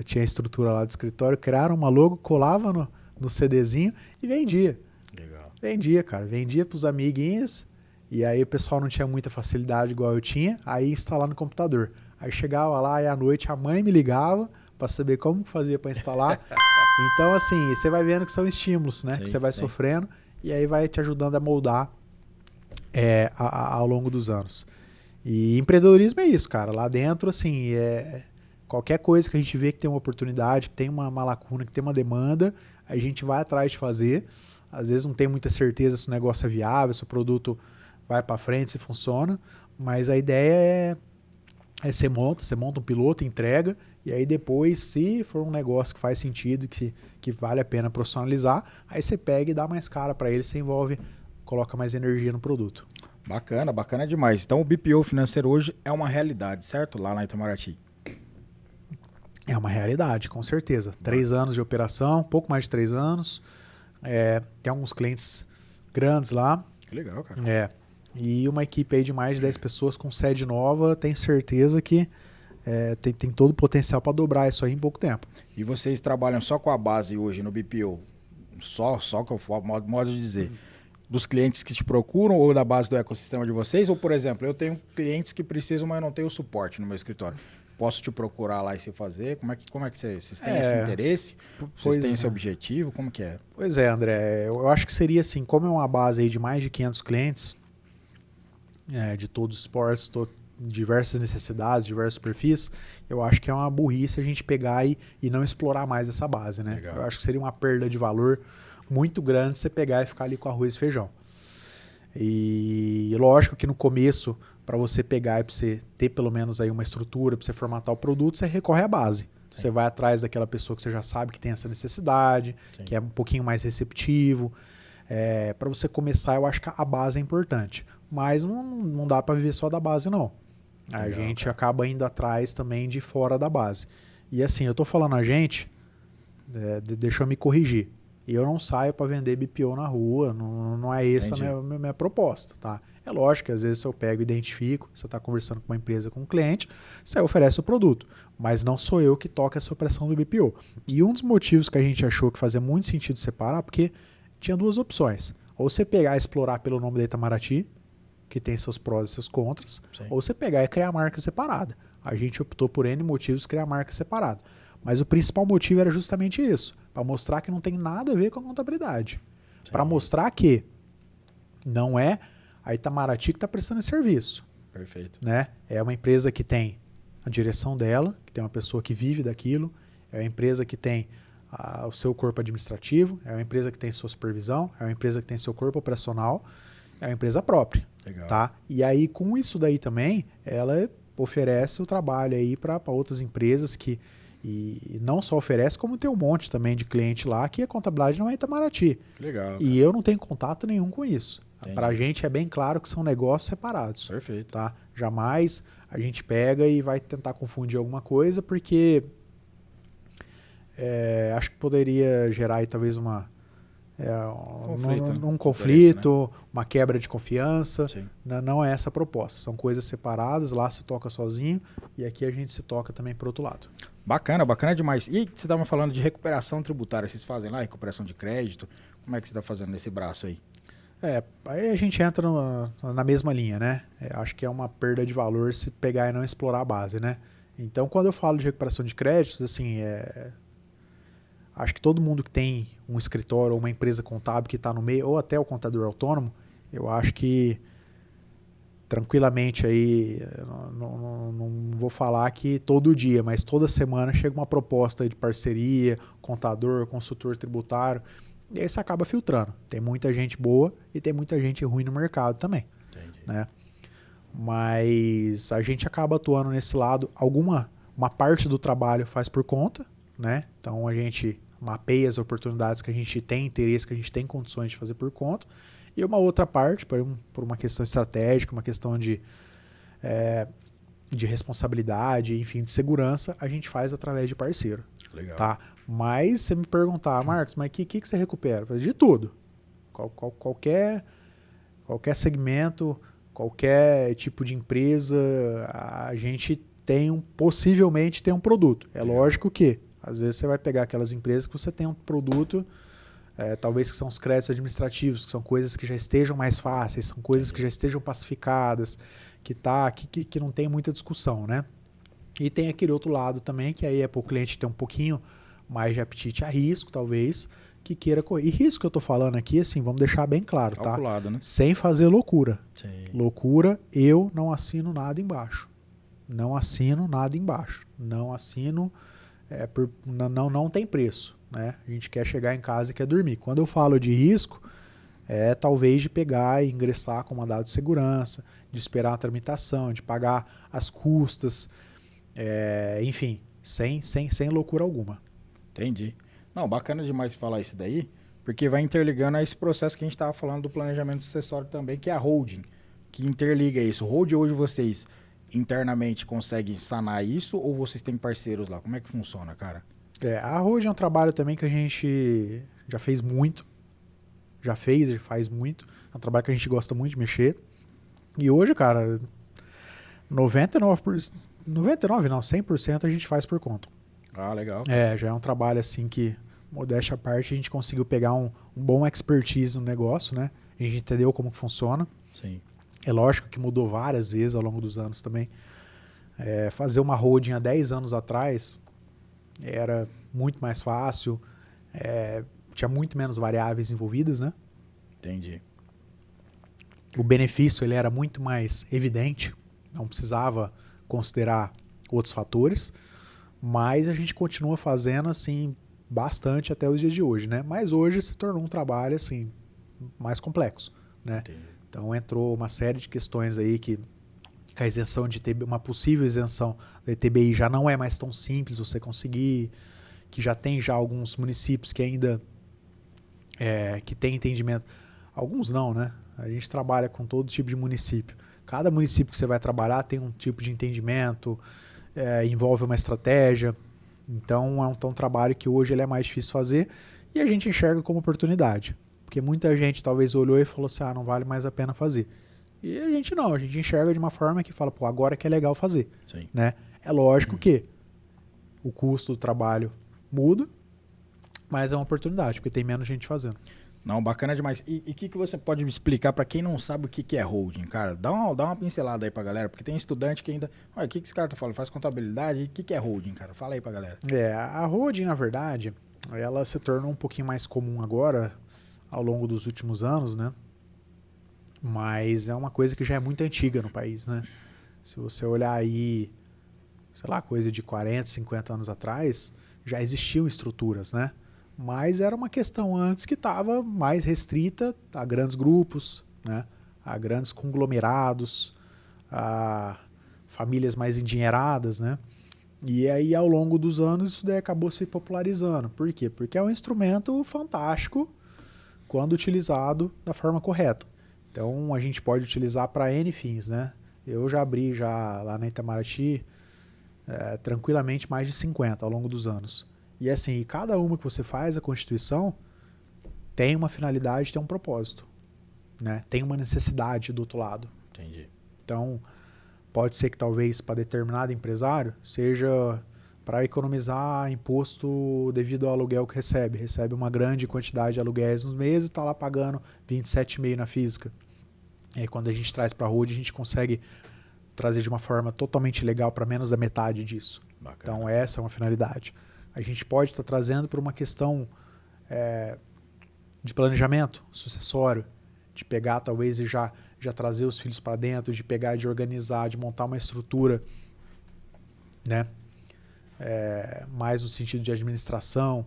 tinha a estrutura lá do escritório, criaram uma logo, colava no CDzinho e vendia. Legal. Vendia, cara. Vendia pros amiguinhos, e aí o pessoal não tinha muita facilidade igual eu tinha, aí instalar no computador. Aí chegava lá e à noite a mãe me ligava para saber como fazia para instalar. Então, assim, você vai vendo que são estímulos, né? Sim, que você vai sofrendo e aí vai te ajudando a moldar ao longo dos anos. E empreendedorismo é isso, cara. Lá dentro, assim, qualquer coisa que a gente vê que tem uma oportunidade, que tem uma lacuna, que tem uma demanda, a gente vai atrás de fazer. Às vezes não tem muita certeza se o negócio é viável, se o produto vai para frente, se funciona, mas a ideia você monta um piloto, entrega, e aí depois, se for um negócio que faz sentido, que vale a pena profissionalizar, aí você pega e dá mais cara para ele, você coloca mais energia no produto. Bacana demais. Então o BPO financeiro hoje é uma realidade, certo? Lá na Itamaraty. É uma realidade, com certeza. 3 anos de operação, pouco mais de 3 anos. Tem alguns clientes grandes lá. Que legal, cara. E uma equipe aí de mais de 10 pessoas com sede nova, tenho certeza que tem todo o potencial para dobrar isso aí em pouco tempo. E vocês trabalham só com a base hoje no BPO? Só que eu modo de dizer. Dos clientes que te procuram ou da base do ecossistema de vocês? Ou, por exemplo, eu tenho clientes que precisam, mas eu não tenho suporte no meu escritório. Posso te procurar lá e se fazer? Como é que vocês têm esse interesse? Vocês têm esse objetivo? Como que é? Pois é, André. Eu acho que seria assim, como é uma base aí de mais de 500 clientes, de todos os portos, diversas necessidades, diversos perfis, eu acho que é uma burrice a gente pegar e não explorar mais essa base, né? Legal. Eu acho que seria uma perda de valor muito grande você pegar e ficar ali com arroz e feijão. E lógico que no começo, para você pegar e para você ter pelo menos aí uma estrutura, para você formatar o produto, você recorre à base. Sim. Você vai atrás daquela pessoa que você já sabe que tem essa necessidade, sim, que é um pouquinho mais receptivo. Para você começar, eu acho que a base é importante. Mas não dá para viver só da base, não. A gente acaba indo atrás também de fora da base. E assim, eu estou falando a gente, deixa eu me corrigir. E eu não saio para vender BPO na rua, não é essa a minha proposta, tá? É lógico que às vezes eu pego e identifico, você está conversando com uma empresa, com um cliente, você oferece o produto, mas não sou eu que toco essa operação do BPO. E um dos motivos que a gente achou que fazia muito sentido separar, porque tinha 2 opções. Ou você pegar e explorar pelo nome da Itamaraty, que tem seus prós e seus contras, sim, ou você pegar e criar a marca separada. A gente optou por N motivos criar a marca separada. Mas o principal motivo era justamente isso, para mostrar que não tem nada a ver com a contabilidade. Para mostrar que não é a Itamaraty que está prestando esse serviço. Perfeito. Né? É uma empresa que tem a direção dela, que tem uma pessoa que vive daquilo, é uma empresa que tem o seu corpo administrativo, é uma empresa que tem sua supervisão, é uma empresa que tem seu corpo operacional, É uma empresa própria. Legal. Tá? E aí, com isso daí também, ela oferece o trabalho aí para outras empresas e não só oferece, como tem um monte também de cliente lá que a contabilidade não é Itamaraty. Legal. E eu não tenho contato nenhum com isso. Entendi. Pra gente é bem claro que são negócios separados. Perfeito. Tá? Jamais a gente pega e vai tentar confundir alguma coisa, porque acho que poderia gerar aí talvez um conflito, né? Uma quebra de confiança. Sim. Não é essa a proposta. São coisas separadas, lá se toca sozinho e aqui a gente se toca também para outro lado. Bacana demais. E você estava falando de recuperação tributária, vocês fazem lá recuperação de crédito? Como é que você está fazendo nesse braço aí? Aí a gente entra na mesma linha, né? Acho que é uma perda de valor se pegar e não explorar a base, né? Então, quando eu falo de recuperação de créditos, assim, acho que todo mundo que tem um escritório ou uma empresa contábil que está no meio, ou até o contador autônomo, eu acho que tranquilamente aí, não vou falar que todo dia, mas toda semana chega uma proposta de parceria, contador, consultor tributário, e aí você acaba filtrando. Tem muita gente boa e tem muita gente ruim no mercado também. Entendi. Né? Mas a gente acaba atuando nesse lado, uma parte do trabalho faz por conta, né? Então a gente mapeia as oportunidades que a gente tem interesse, que a gente tem condições de fazer por conta, e uma outra parte, por uma questão estratégica, uma questão de responsabilidade, enfim, de segurança, a gente faz através de parceiro. Legal. Tá? Mas se me perguntar, Marcos, mas o que você recupera? Eu falo, de tudo. Qualquer segmento, qualquer tipo de empresa, a gente possivelmente tem um produto. É lógico que às vezes você vai pegar aquelas empresas que você tem um produto, talvez que são os créditos administrativos, que são coisas que já estejam mais fáceis, são coisas que já estejam pacificadas, que não tem muita discussão, né? E tem aquele outro lado também, que aí é para o cliente ter um pouquinho mais de apetite a risco, talvez, que queira correr. E risco que eu estou falando aqui, assim, vamos deixar bem claro, calculado, tá? Né? Sem fazer loucura. Sim. Loucura, eu não assino nada embaixo. Não assino nada embaixo. Não assino, não tem preço, né? A gente quer chegar em casa e quer dormir. Quando eu falo de risco, talvez de pegar e ingressar com mandado de segurança, de esperar a tramitação, de pagar as custas, enfim, sem loucura alguma. Entendi. Não, bacana demais falar isso daí, porque vai interligando a esse processo que a gente estava falando do planejamento sucessório também, que é a holding, que interliga isso. O holding hoje vocês internamente conseguem sanar isso ou vocês têm parceiros lá? Como é que funciona, cara? A holding é um trabalho também que a gente já fez muito, já faz muito, é um trabalho que a gente gosta muito de mexer. E hoje, cara, 100% a gente faz por conta. Ah, legal. Já é um trabalho assim que, modéstia à parte, a gente conseguiu pegar um bom expertise no negócio, né? A gente entendeu como que funciona. Sim. É lógico que mudou várias vezes ao longo dos anos também. Fazer uma holding há 10 anos atrás era muito mais fácil, tinha muito menos variáveis envolvidas, né? Entendi. O benefício ele era muito mais evidente, não precisava considerar outros fatores, mas a gente continua fazendo assim bastante até os dias de hoje, né? Mas hoje se tornou um trabalho assim mais complexo, né? Entendi. Então entrou uma série de questões aí que a isenção de uma possível isenção da ETBI já não é mais tão simples você conseguir, que já tem alguns municípios que ainda que tem entendimento, alguns não, né? A gente trabalha com todo tipo de município. Cada município que você vai trabalhar tem um tipo de entendimento, envolve uma estratégia. Então é um trabalho que hoje ele é mais difícil fazer e a gente enxerga como oportunidade. Porque muita gente talvez olhou e falou assim, não vale mais a pena fazer. E a gente enxerga de uma forma que fala, agora que é legal fazer. Sim. Né? É lógico que o custo do trabalho muda, mas é uma oportunidade, porque tem menos gente fazendo. Não, bacana demais. E o que você pode me explicar para quem não sabe o que é holding, cara? Dá uma pincelada aí pra galera, porque tem estudante que ainda... Olha, o que esse cara tá falando? Faz contabilidade? O que é holding, cara? Fala aí pra galera. A holding, na verdade, ela se tornou um pouquinho mais comum agora, ao longo dos últimos anos, né? Mas é uma coisa que já é muito antiga no país, né? Se você olhar aí, sei lá, coisa de 40, 50 anos atrás, já existiam estruturas, né? Mas era uma questão antes que estava mais restrita a grandes grupos, né? a grandes conglomerados, a famílias mais endinheiradas, né? E aí, ao longo dos anos, isso daí acabou se popularizando. Por quê? Porque é um instrumento fantástico quando utilizado da forma correta. Então, a gente pode utilizar para N fins, né? Eu já abri lá na Itamaraty tranquilamente mais de 50 ao longo dos anos. E assim, cada uma que você faz, a Constituição tem uma finalidade, tem um propósito, né? Tem uma necessidade do outro lado. Entendi. Então, pode ser que talvez para determinado empresário seja para economizar imposto devido ao aluguel que recebe. Recebe uma grande quantidade de aluguéis nos meses e está lá pagando 27,5% na física. E aí, quando a gente traz para a road, a gente consegue trazer de uma forma totalmente legal para menos da metade disso. Bacana. Então, essa é uma finalidade. A gente pode estar trazendo por uma questão de planejamento sucessório, de pegar talvez e já trazer os filhos para dentro, de pegar, de organizar, de montar uma estrutura, né? Mais no sentido de administração,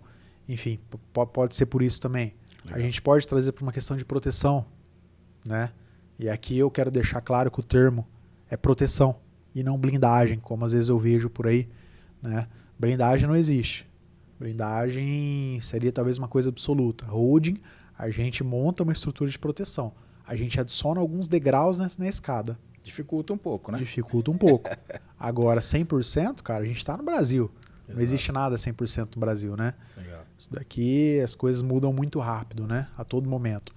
enfim, pode ser por isso também. Legal. A gente pode trazer para uma questão de proteção, né? E aqui eu quero deixar claro que o termo é proteção e não blindagem, como às vezes eu vejo por aí, né? Blindagem não existe. Blindagem seria talvez uma coisa absoluta. Holding, a gente monta uma estrutura de proteção. A gente adiciona alguns degraus na escada. Dificulta um pouco, né? Dificulta um pouco. Agora, 100%, cara, a gente está no Brasil. Exato. Não existe nada 100% no Brasil, né? Legal. Isso daqui, as coisas mudam muito rápido, né? A todo momento.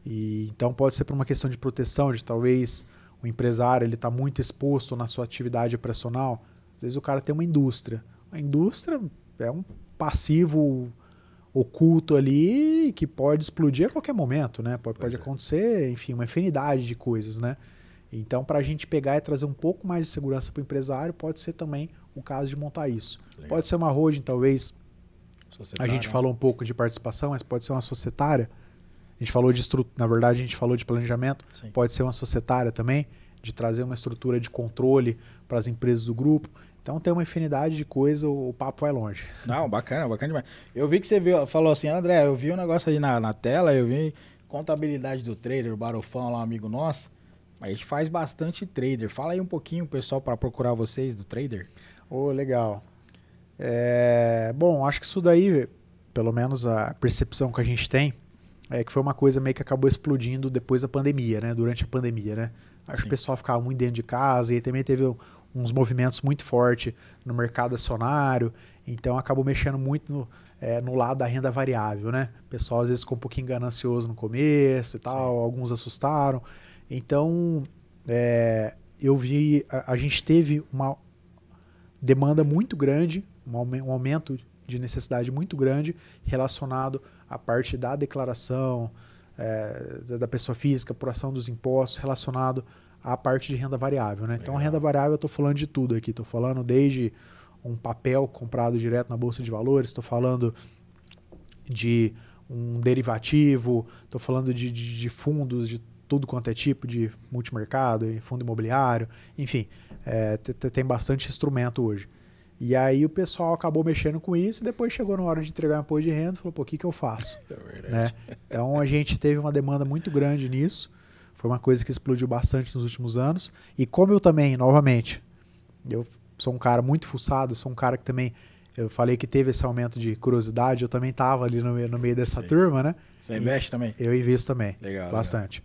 E, então, pode ser por uma questão de proteção, de talvez o empresário ele está muito exposto na sua atividade operacional. Às vezes o cara tem uma indústria. A indústria é um passivo oculto ali que pode explodir a qualquer momento, né? Pode acontecer, enfim, uma infinidade de coisas, né? Então, para a gente pegar e trazer um pouco mais de segurança para o empresário, pode ser também o caso de montar isso. Legal. Pode ser uma holding, talvez. A gente falou um pouco de participação, mas pode ser uma societária. A gente falou na verdade, a gente falou de planejamento. Sim. Pode ser uma societária também, de trazer uma estrutura de controle para as empresas do grupo. Então tem uma infinidade de coisas, o papo vai longe. Não, bacana demais. Eu vi que você falou assim, André, eu vi um negócio aí na tela, eu vi contabilidade do trader, o Barofão lá, um amigo nosso. A gente faz bastante trader. Fala aí um pouquinho, pessoal, para procurar vocês do trader. Legal. Bom, acho que isso daí, pelo menos a percepção que a gente tem, é que foi uma coisa meio que acabou explodindo depois da pandemia, né? Durante a pandemia, né? Acho que o pessoal ficava muito dentro de casa e também teve uns movimentos muito fortes no mercado acionário, então acabou mexendo muito no lado da renda variável, né? O pessoal às vezes ficou um pouquinho ganancioso no começo e tal, alguns assustaram. Então, eu vi, a gente teve uma demanda muito grande, um aumento de necessidade muito grande relacionado à parte da declaração da pessoa física, apuração dos impostos, relacionado à parte de renda variável, né? Então, a renda variável eu estou falando de tudo aqui. Estou falando desde um papel comprado direto na Bolsa de Valores, estou falando de um derivativo, estou falando de fundos de tudo quanto é tipo de multimercado, fundo imobiliário, enfim, tem bastante instrumento hoje. E aí o pessoal acabou mexendo com isso e depois chegou na hora de entregar um imposto de renda e falou, pô, o que eu faço? Né? Então a gente teve uma demanda muito grande nisso, foi uma coisa que explodiu bastante nos últimos anos. E como eu também, novamente, eu sou um cara muito fuçado, sou um cara que também, eu falei que teve esse aumento de curiosidade, eu também estava ali no meio dessa turma, né? Você investe também? Eu invisto também, legal, bastante.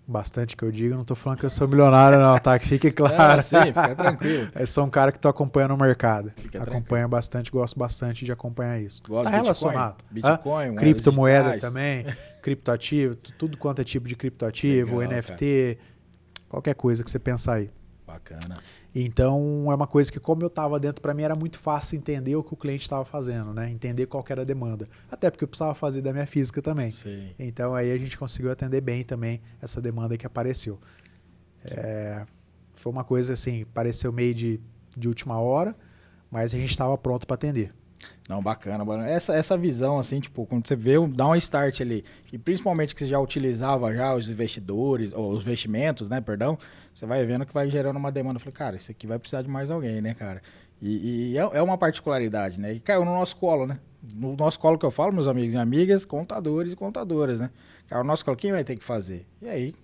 Bastante que eu digo, não estou falando que eu sou milionário não, tá? Que fique claro. Sim, fica tranquilo. Eu sou um cara que estou acompanhando o mercado. Acompanha bastante, gosto bastante de acompanhar isso. Está relacionado. Bitcoin, criptomoeda também, criptoativo, tudo quanto é tipo de criptoativo, legal, NFT, qualquer coisa que você pensar aí. Bacana. Então, é uma coisa que, como eu estava dentro, para mim era muito fácil entender o que o cliente estava fazendo, né? Entender qual que era a demanda. Até porque eu precisava fazer da minha física também. Sim. Então, aí a gente conseguiu atender bem também essa demanda que apareceu. Foi uma coisa assim, pareceu meio de última hora, mas a gente estava pronto para atender. Não, bacana. Essa visão, assim, tipo, quando você vê, dá um start ali, e principalmente que você já utilizava já os investidores, ou os investimentos, né, perdão, você vai vendo que vai gerando uma demanda. Eu falei, cara, isso aqui vai precisar de mais alguém, né, cara? E é uma particularidade, né? E caiu no nosso colo, né? No nosso colo que eu falo, meus amigos e amigas, contadores e contadoras, né? Cara, o nosso colo, quem vai ter que fazer? E aí,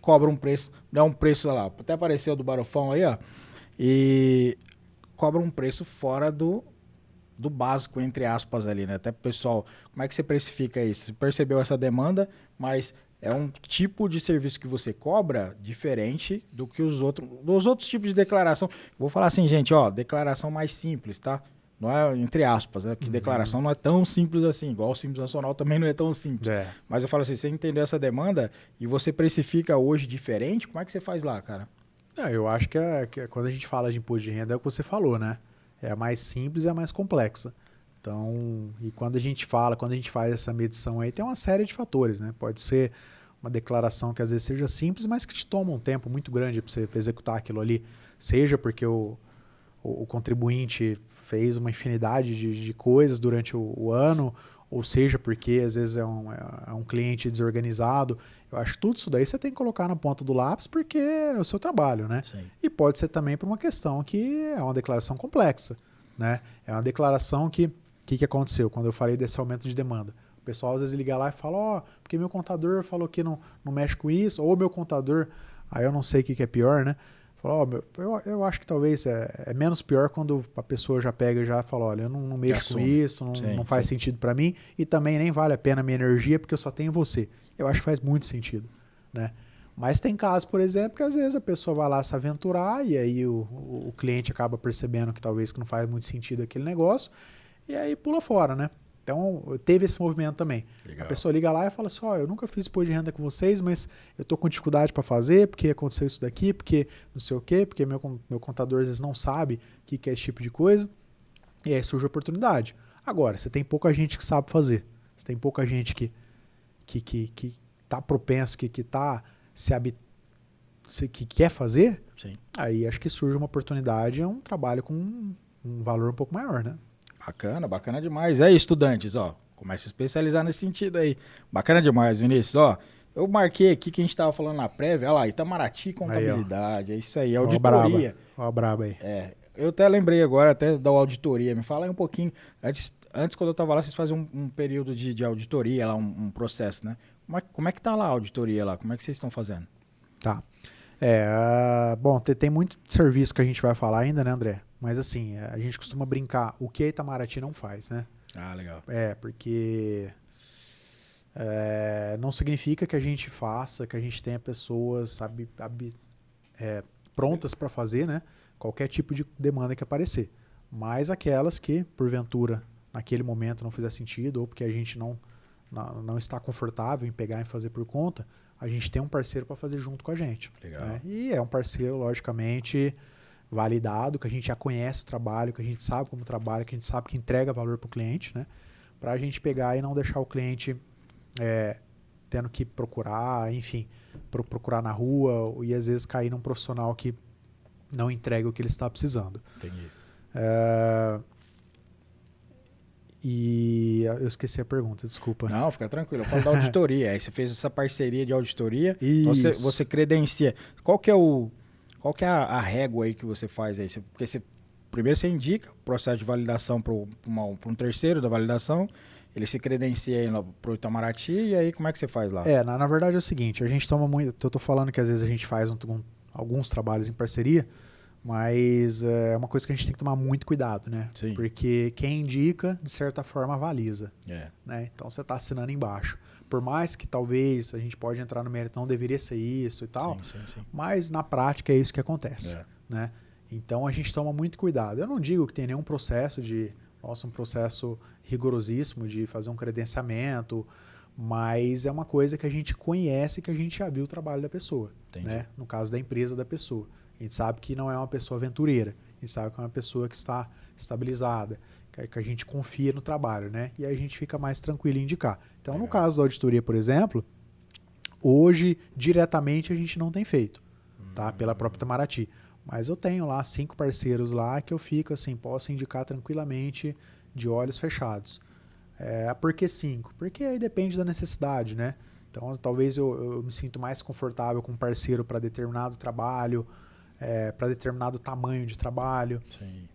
cobra um preço, dá um preço lá, até apareceu do Barofão aí, ó, e cobra um preço fora do básico, entre aspas, ali, né? Até pro pessoal, como é que você precifica isso? Você percebeu essa demanda, mas é um tipo de serviço que você cobra diferente do que dos outros tipos de declaração. Vou falar assim, gente, ó, declaração mais simples, tá? Não é, entre aspas, né? Que declaração não é tão simples assim, igual o Simples Nacional também não é tão simples. Mas eu falo assim, você entendeu essa demanda e você precifica hoje diferente, como é que você faz lá, cara? Eu acho que quando a gente fala de imposto de renda é o que você falou, né? É a mais simples e a mais complexa. Então, e quando a gente faz essa medição aí, tem uma série de fatores, né? Pode ser uma declaração que às vezes seja simples, mas que te toma um tempo muito grande para você executar aquilo ali. Seja porque o contribuinte fez uma infinidade de coisas durante o ano, ou seja porque às vezes é um cliente desorganizado. Eu acho que tudo isso daí você tem que colocar na ponta do lápis porque é o seu trabalho, né? Sim. E pode ser também por uma questão que é uma declaração complexa, né? É uma declaração que aconteceu quando eu falei desse aumento de demanda. O pessoal às vezes liga lá e fala, porque meu contador falou que não mexe com isso, ou meu contador, aí eu não sei o que é pior, né? Falou, eu acho que talvez é menos pior quando a pessoa já pega e já fala, olha, eu não mexo com isso, não faz sentido para mim e também nem vale a pena a minha energia porque eu só tenho você. Eu acho que faz muito sentido, né? Mas tem casos, por exemplo, que às vezes a pessoa vai lá se aventurar e aí o cliente acaba percebendo que talvez que não faz muito sentido aquele negócio e aí pula fora, né? Então, teve esse movimento também. Legal. A pessoa liga lá e fala assim, eu nunca fiz imposto de renda com vocês, mas eu estou com dificuldade para fazer, porque aconteceu isso daqui, porque não sei o quê, porque meu contador às vezes não sabe o que é esse tipo de coisa. E aí surge a oportunidade. Agora, você tem pouca gente que sabe fazer. Você tem pouca gente que está propenso, que quer fazer. Sim. Aí acho que surge uma oportunidade, é um trabalho com um valor um pouco maior, né? Bacana demais. Aí, estudantes, ó, comece a se especializar nesse sentido aí. Bacana demais, Vinícius. Ó, eu marquei aqui que a gente tava falando na prévia, olha lá, Itamaraty Contabilidade, é isso aí, auditoria. Ó a braba aí. Eu até lembrei agora até da auditoria, me fala aí um pouquinho, antes quando eu tava lá, vocês faziam um período de auditoria lá, um processo, né? Como é que tá lá a auditoria lá? Como é que vocês estão fazendo? Tá. Bom, tem muito serviço que a gente vai falar ainda, né, André? Mas assim, a gente costuma brincar o que a Itamaraty não faz, né? Ah, legal. Porque não significa que a gente faça, que a gente tenha pessoas prontas para fazer, né? Qualquer tipo de demanda que aparecer. Mas aquelas que, porventura, naquele momento não fizer sentido, ou porque a gente não está confortável em pegar e fazer por conta, a gente tem um parceiro para fazer junto com a gente. Legal. Né? E é um parceiro, logicamente, validado, que a gente já conhece o trabalho, que a gente sabe como trabalha, que a gente sabe que entrega valor para o cliente, né? Para a gente pegar e não deixar o cliente tendo que procurar, enfim, procurar na rua e às vezes cair num profissional que não entrega o que ele está precisando. Entendi. E eu esqueci a pergunta, desculpa. Não, fica tranquilo. Eu falo da auditoria. Aí você fez essa parceria de auditoria. Isso. Então você credencia. Qual que é a régua aí que você faz aí? Porque primeiro você indica o processo de validação para um terceiro da validação. Ele se credencia aí para o Itamaraty. E aí como é que você faz lá? Na verdade é o seguinte. A gente toma muito... Eu estou falando que às vezes a gente faz alguns trabalhos em parceria. Mas é uma coisa que a gente tem que tomar muito cuidado, né? Sim. Porque quem indica, de certa forma, avaliza. Né? Então você está assinando embaixo. Por mais que talvez a gente pode entrar no mérito, não deveria ser isso e tal, sim. mas na prática é isso que acontece. Né? Então a gente toma muito cuidado. Eu não digo que tem nenhum processo um processo rigorosíssimo de fazer um credenciamento, mas é uma coisa que a gente conhece, que a gente já viu o trabalho da pessoa. Né? No caso da empresa da pessoa. A gente sabe que não é uma pessoa aventureira, a gente sabe que é uma pessoa que está estabilizada, que a gente confia no trabalho, né? E aí a gente fica mais tranquilo em indicar. Então, no caso da auditoria, por exemplo, hoje, diretamente, a gente não tem feito, tá? Pela própria Itamaraty. Mas eu tenho lá 5 parceiros lá que eu fico assim, posso indicar tranquilamente de olhos fechados. Por que 5? Porque aí depende da necessidade, né? Então, talvez eu me sinto mais confortável com um parceiro para determinado trabalho, para determinado tamanho de trabalho. Sim.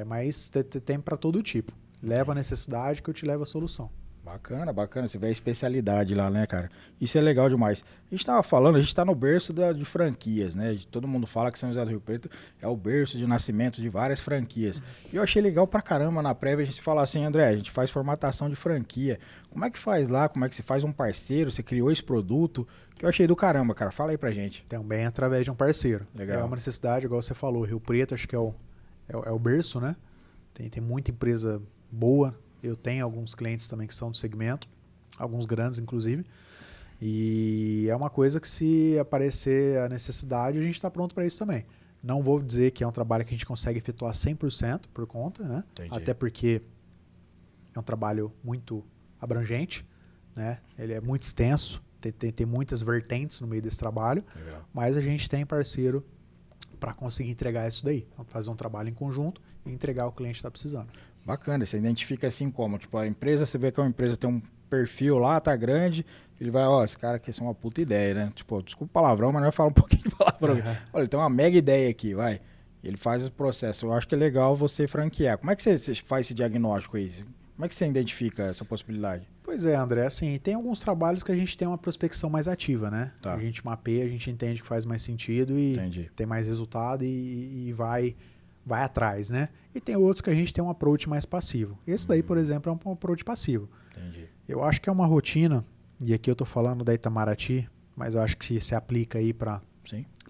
Mas tem para todo tipo. Leva a necessidade que eu te levo a solução. Bacana, bacana. Você vê a especialidade lá, né, cara? Isso é legal demais. A gente tava falando, a gente tá no berço de franquias, né? Todo mundo fala que São José do Rio Preto é o berço de nascimento de várias franquias. E eu achei legal pra caramba na prévia a gente falar assim, André, a gente faz formatação de franquia. Como é que faz lá? Como é que se faz um parceiro? Você criou esse produto? Que eu achei do caramba, cara. Fala aí pra gente. Também através de um parceiro. Legal. É uma necessidade, igual você falou, Rio Preto acho que é o berço, né? Tem muita empresa boa. Eu tenho alguns clientes também que são do segmento, alguns grandes inclusive, e é uma coisa que se aparecer a necessidade, a gente está pronto para isso também. Não vou dizer que é um trabalho que a gente consegue efetuar 100% por conta, né? Entendi. Até porque é um trabalho muito abrangente, né? Ele é muito extenso, tem muitas vertentes no meio desse trabalho, Legal. mas a gente tem parceiro para conseguir entregar isso daí. Fazer um trabalho em conjunto e entregar o que o cliente está precisando. Bacana, você identifica assim como, tipo, a empresa, você vê que uma empresa tem um perfil lá, tá grande, ele vai, ó, esse cara aqui é uma puta ideia, né? Tipo, desculpa o palavrão, mas nós fala um pouquinho de palavrão. Olha, ele tem uma mega ideia aqui, vai. Ele faz o processo. Eu acho que é legal você franquear. Como é que você faz esse diagnóstico aí? Como é que você identifica essa possibilidade? Pois é, André, assim, tem alguns trabalhos que a gente tem uma prospecção mais ativa, né? Tá. A gente mapeia, a gente entende que faz mais sentido e Entendi. tem mais resultado e vai atrás, né? E tem outros que a gente tem um approach mais passivo. Esse daí, por exemplo, é um approach passivo. Entendi. Eu acho que é uma rotina, e aqui eu estou falando da Itamaraty, mas eu acho que se aplica aí para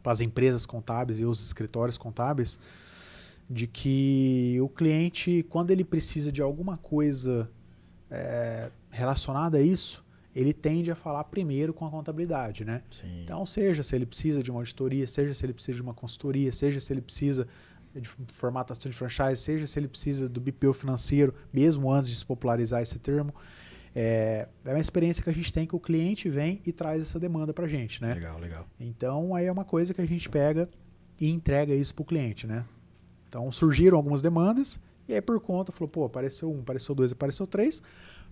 as empresas contábeis e os escritórios contábeis, de que o cliente, quando ele precisa de alguma coisa relacionada a isso, ele tende a falar primeiro com a contabilidade, né? Sim. Então, seja se ele precisa de uma auditoria, seja se ele precisa de uma consultoria, seja se ele precisa de formatação de franchise, seja se ele precisa do BPO financeiro, mesmo antes de se popularizar esse termo, é uma experiência que a gente tem que o cliente vem e traz essa demanda para a gente, né? Legal, legal. Então, aí é uma coisa que a gente pega e entrega isso para o cliente, né? Então, surgiram algumas demandas e aí por conta falou, pô, apareceu 1, apareceu 2, apareceu 3,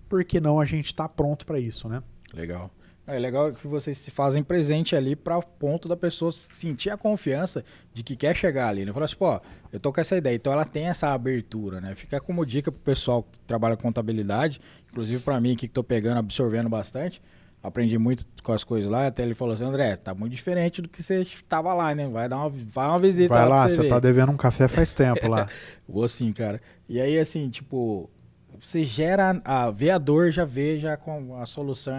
por que não a gente está pronto para isso, né? Legal. É legal que vocês se fazem presente ali para o ponto da pessoa sentir a confiança de que quer chegar ali, né? Falar assim, pô, eu tô com essa ideia. Então ela tem essa abertura, né? Fica como dica pro pessoal que trabalha com contabilidade, inclusive para mim aqui que tô pegando, absorvendo bastante. Aprendi muito com as coisas lá, até ele falou assim, André, tá muito diferente do que você estava lá, né? Vai uma visita vai lá pra você tá devendo um café faz tempo lá. Vou sim, cara. E aí, assim, tipo, você gera, vê a dor, já vê já com a solução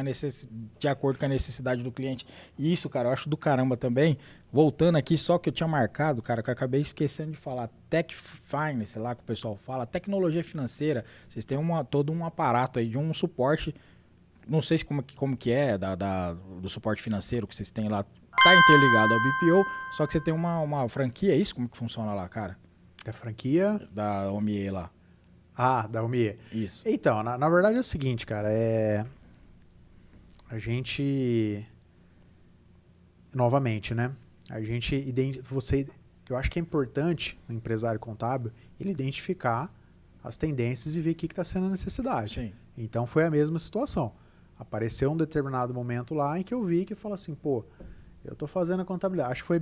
de acordo com a necessidade do cliente. E isso, cara, eu acho do caramba também. Voltando aqui, só que eu tinha marcado, cara, que eu acabei esquecendo de falar. Tech Finance, sei lá que o pessoal fala, tecnologia financeira. Vocês têm todo um aparato aí de um suporte. Não sei se como que é do suporte financeiro que vocês têm lá. Tá interligado ao BPO, só que você tem uma franquia, é isso? Como que funciona lá, cara? É franquia? Da OMIE lá. Ah, da UMIE. Isso. Então, na verdade é o seguinte, cara, a gente, novamente, né? A gente, eu acho que é importante o empresário contábil ele identificar as tendências e ver o que está sendo a necessidade. Sim. Então foi a mesma situação. Apareceu um determinado momento lá em que eu vi que falou assim, pô, eu estou fazendo a contabilidade. Acho que foi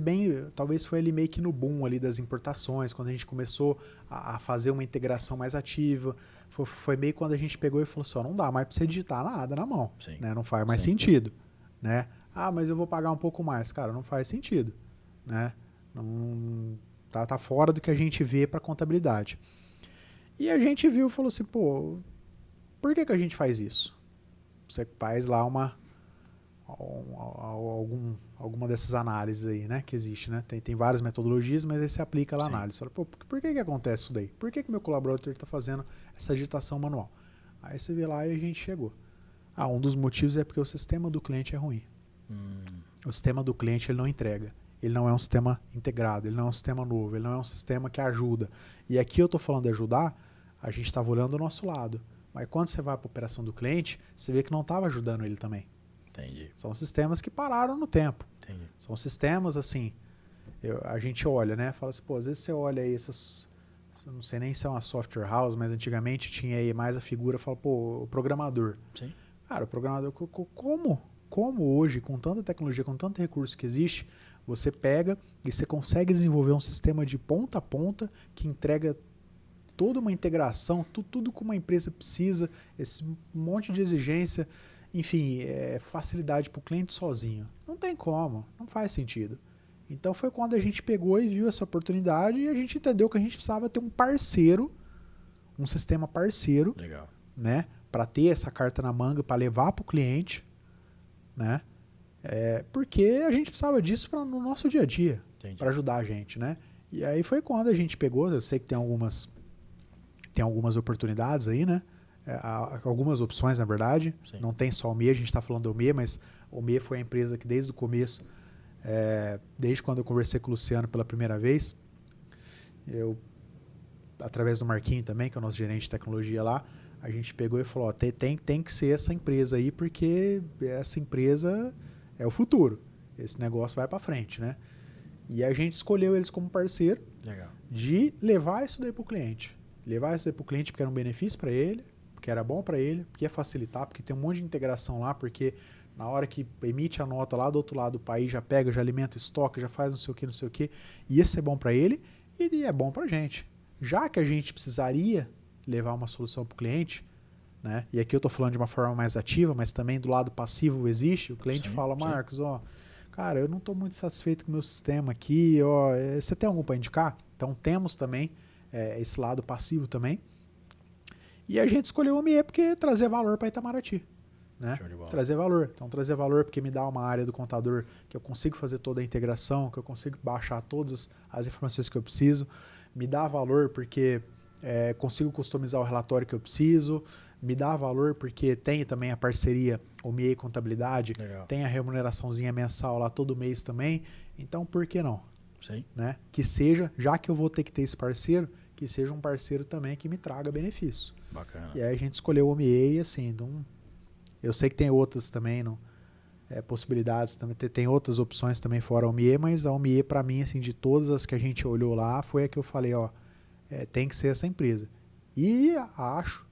talvez foi ali meio que no boom ali das importações, quando a gente começou a fazer uma integração mais ativa. Foi meio quando a gente pegou e falou assim, ó, não dá mais para você digitar nada na mão. Sim. Né? Não faz mais sentido. Né? Ah, mas eu vou pagar um pouco mais. Cara, não faz sentido. Né? Não, tá fora do que a gente vê para contabilidade. E a gente viu e falou assim, pô, por que a gente faz isso? Você faz lá alguma dessas análises aí, né, que existe, né? Tem várias metodologias, mas aí você aplica lá a análise. Fala, pô, por que acontece isso daí? Por que meu colaborador está fazendo essa digitação manual? Aí você vê lá e a gente chegou. Um dos motivos é porque o sistema do cliente é ruim. O sistema do cliente ele não entrega. Ele não é um sistema integrado, ele não é um sistema novo, ele não é um sistema que ajuda. E aqui eu estou falando de ajudar, a gente estava olhando do nosso lado. Mas quando você vai para a operação do cliente, você vê que não estava ajudando ele também. Entendi. São sistemas que pararam no tempo. Entendi. São sistemas assim, a gente olha, né? Fala assim, pô, às vezes você olha aí essas, não sei nem se é uma software house, mas antigamente tinha aí mais a figura, fala, pô, o programador. Sim. Cara, o programador, como hoje, com tanta tecnologia, com tanto recurso que existe, você pega e você consegue desenvolver um sistema de ponta a ponta que entrega toda uma integração, tudo que uma empresa precisa, esse monte de exigência, enfim, facilidade para o cliente sozinho. Não tem como, não faz sentido. Então foi quando a gente pegou e viu essa oportunidade e a gente entendeu que a gente precisava ter um parceiro, um sistema parceiro, Legal. né, para ter essa carta na manga, para levar para o cliente, né, porque a gente precisava disso no nosso dia a dia, para ajudar a gente, né. E aí foi quando a gente pegou, eu sei que tem algumas oportunidades aí, né, algumas opções na verdade. Sim. Não tem só o MEI, a gente está falando do MEI, mas o MEI foi a empresa que desde o começo, desde quando eu conversei com o Luciano pela primeira vez, eu, através do Marquinho também, que é o nosso gerente de tecnologia lá, a gente pegou e falou, tem que ser essa empresa aí, porque essa empresa é o futuro, esse negócio vai para frente, né? E a gente escolheu eles como parceiro. Legal. De levar isso daí para o cliente. Levar isso daí para o cliente porque era um benefício para ele, porque era bom para ele, porque ia facilitar, porque tem um monte de integração lá, porque na hora que emite a nota lá do outro lado do país, já pega, já alimenta o estoque, já faz não sei o que, e isso é bom para ele e é bom para a gente. Já que a gente precisaria levar uma solução para o cliente, né? E aqui eu estou falando de uma forma mais ativa, mas também do lado passivo existe, o cliente fala, Marcos, cara, eu não estou muito satisfeito com o meu sistema aqui, você tem algum para indicar? Então temos também esse lado passivo também. E a gente escolheu o MEI porque trazer valor para Itamaraty. Né? Trazer valor. Então trazer valor porque me dá uma área do contador que eu consigo fazer toda a integração, que eu consigo baixar todas as informações que eu preciso. Me dá valor porque consigo customizar o relatório que eu preciso. Me dá valor porque tem também a parceria, o MEI Contabilidade, legal. Tem a remuneraçãozinha mensal lá todo mês também. Então, por que não? Sim. Né? Que seja, já que eu vou ter que ter esse parceiro, que seja um parceiro também que me traga benefício. Bacana. E aí a gente escolheu o MEI, assim, eu sei que tem outras também, possibilidades, também tem outras opções também fora o MEI, mas a OMIE, para mim, assim, de todas as que a gente olhou lá, foi a que eu falei, tem que ser essa empresa. E acho,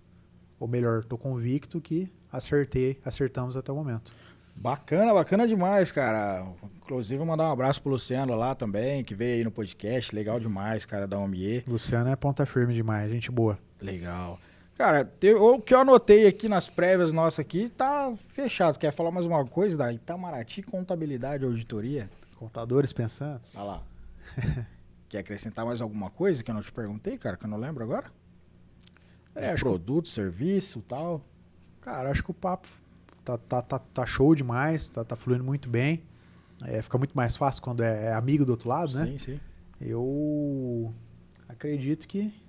ou melhor, estou convicto que acertamos até o momento. Bacana demais, cara. Inclusive, vou mandar um abraço pro Luciano lá também, que veio aí no podcast. Legal demais, cara, da OMIE. Luciano é ponta firme demais, gente boa. Legal. Cara, o que eu anotei aqui nas prévias nossas aqui tá fechado. Quer falar mais uma coisa da Itamaraty Contabilidade e Auditoria? Contadores pensantes. Olha lá. Quer acrescentar mais alguma coisa que eu não te perguntei, cara, que eu não lembro agora? Produto, serviço e tal. Cara, acho que o papo tá show demais, tá fluindo muito bem. Fica muito mais fácil quando é amigo do outro lado, né? Sim. Eu acredito que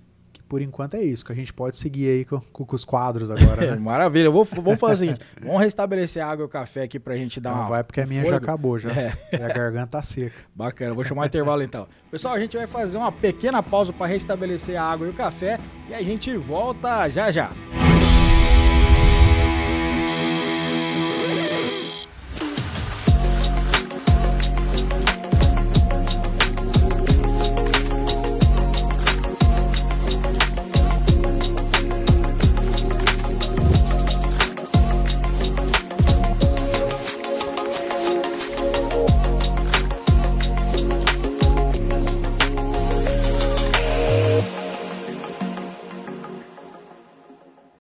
por enquanto é isso, que a gente pode seguir aí com os quadros agora, né? Maravilha, vamos fazer o seguinte, vamos restabelecer a água e o café aqui pra gente dar Não vai porque a minha já acabou, já. E a garganta tá seca. Bacana, vou chamar o intervalo então. Pessoal, a gente vai fazer uma pequena pausa para restabelecer a água e o café e a gente volta já.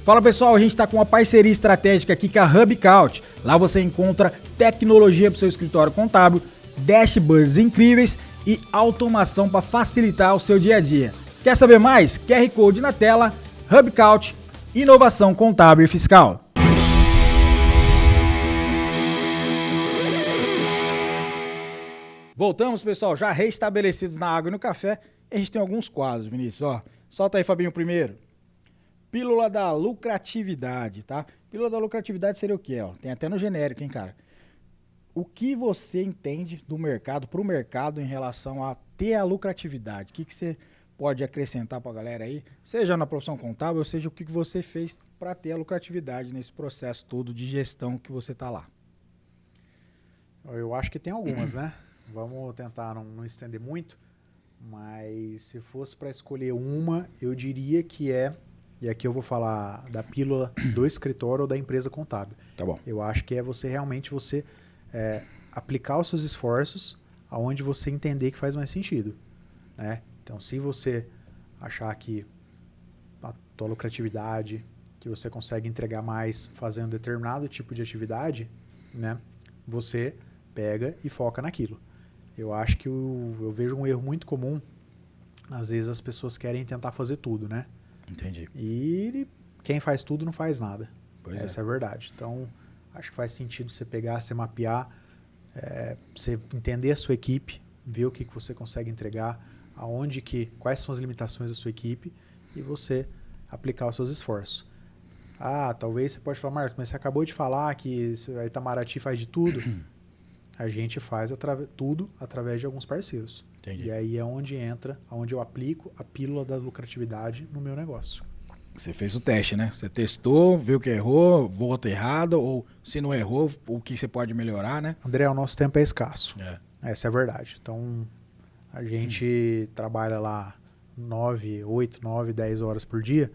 Fala pessoal, a gente está com uma parceria estratégica aqui com a HubCount. Lá você encontra tecnologia para o seu escritório contábil, dashboards incríveis e automação para facilitar o seu dia a dia. Quer saber mais? QR Code na tela, HubCount, inovação contábil e fiscal. Voltamos pessoal, já restabelecidos na água e no café. A gente tem alguns quadros, Vinícius. Solta aí, Fabinho, primeiro. Pílula da lucratividade, tá? Pílula da lucratividade seria o quê? Tem até no genérico, hein, cara? O que você entende do mercado, para o mercado, em relação a ter a lucratividade? O que você pode acrescentar para a galera aí? Seja na profissão contábil, ou seja, o que você fez para ter a lucratividade nesse processo todo de gestão que você está lá? Eu acho que tem algumas, né? Vamos tentar não estender muito, mas se fosse para escolher uma, eu diria que e aqui eu vou falar da pílula do escritório ou da empresa contábil. Tá bom. Eu acho que é realmente você aplicar os seus esforços aonde você entender que faz mais sentido, né? Então, se você achar que a tua lucratividade, que você consegue entregar mais fazendo determinado tipo de atividade, né? Você pega e foca naquilo. Eu acho que eu vejo um erro muito comum. Às vezes as pessoas querem tentar fazer tudo, né? Entendi. E quem faz tudo não faz nada. Pois Essa é a verdade. Então, acho que faz sentido você pegar, você mapear, você entender a sua equipe, ver o que você consegue entregar, quais são as limitações da sua equipe e você aplicar os seus esforços. Talvez você pode falar, Marcos, mas você acabou de falar que a Itamaraty faz de tudo. A gente faz tudo através de alguns parceiros. Entendi. E aí é onde entra, onde eu aplico a pílula da lucratividade no meu negócio. Você fez o teste, né? Você testou, viu que errou, volta errado, ou se não errou, o que você pode melhorar, né? André, o nosso tempo é escasso. É. Essa é a verdade. Então, a gente trabalha lá 8, 9, 10 horas por dia.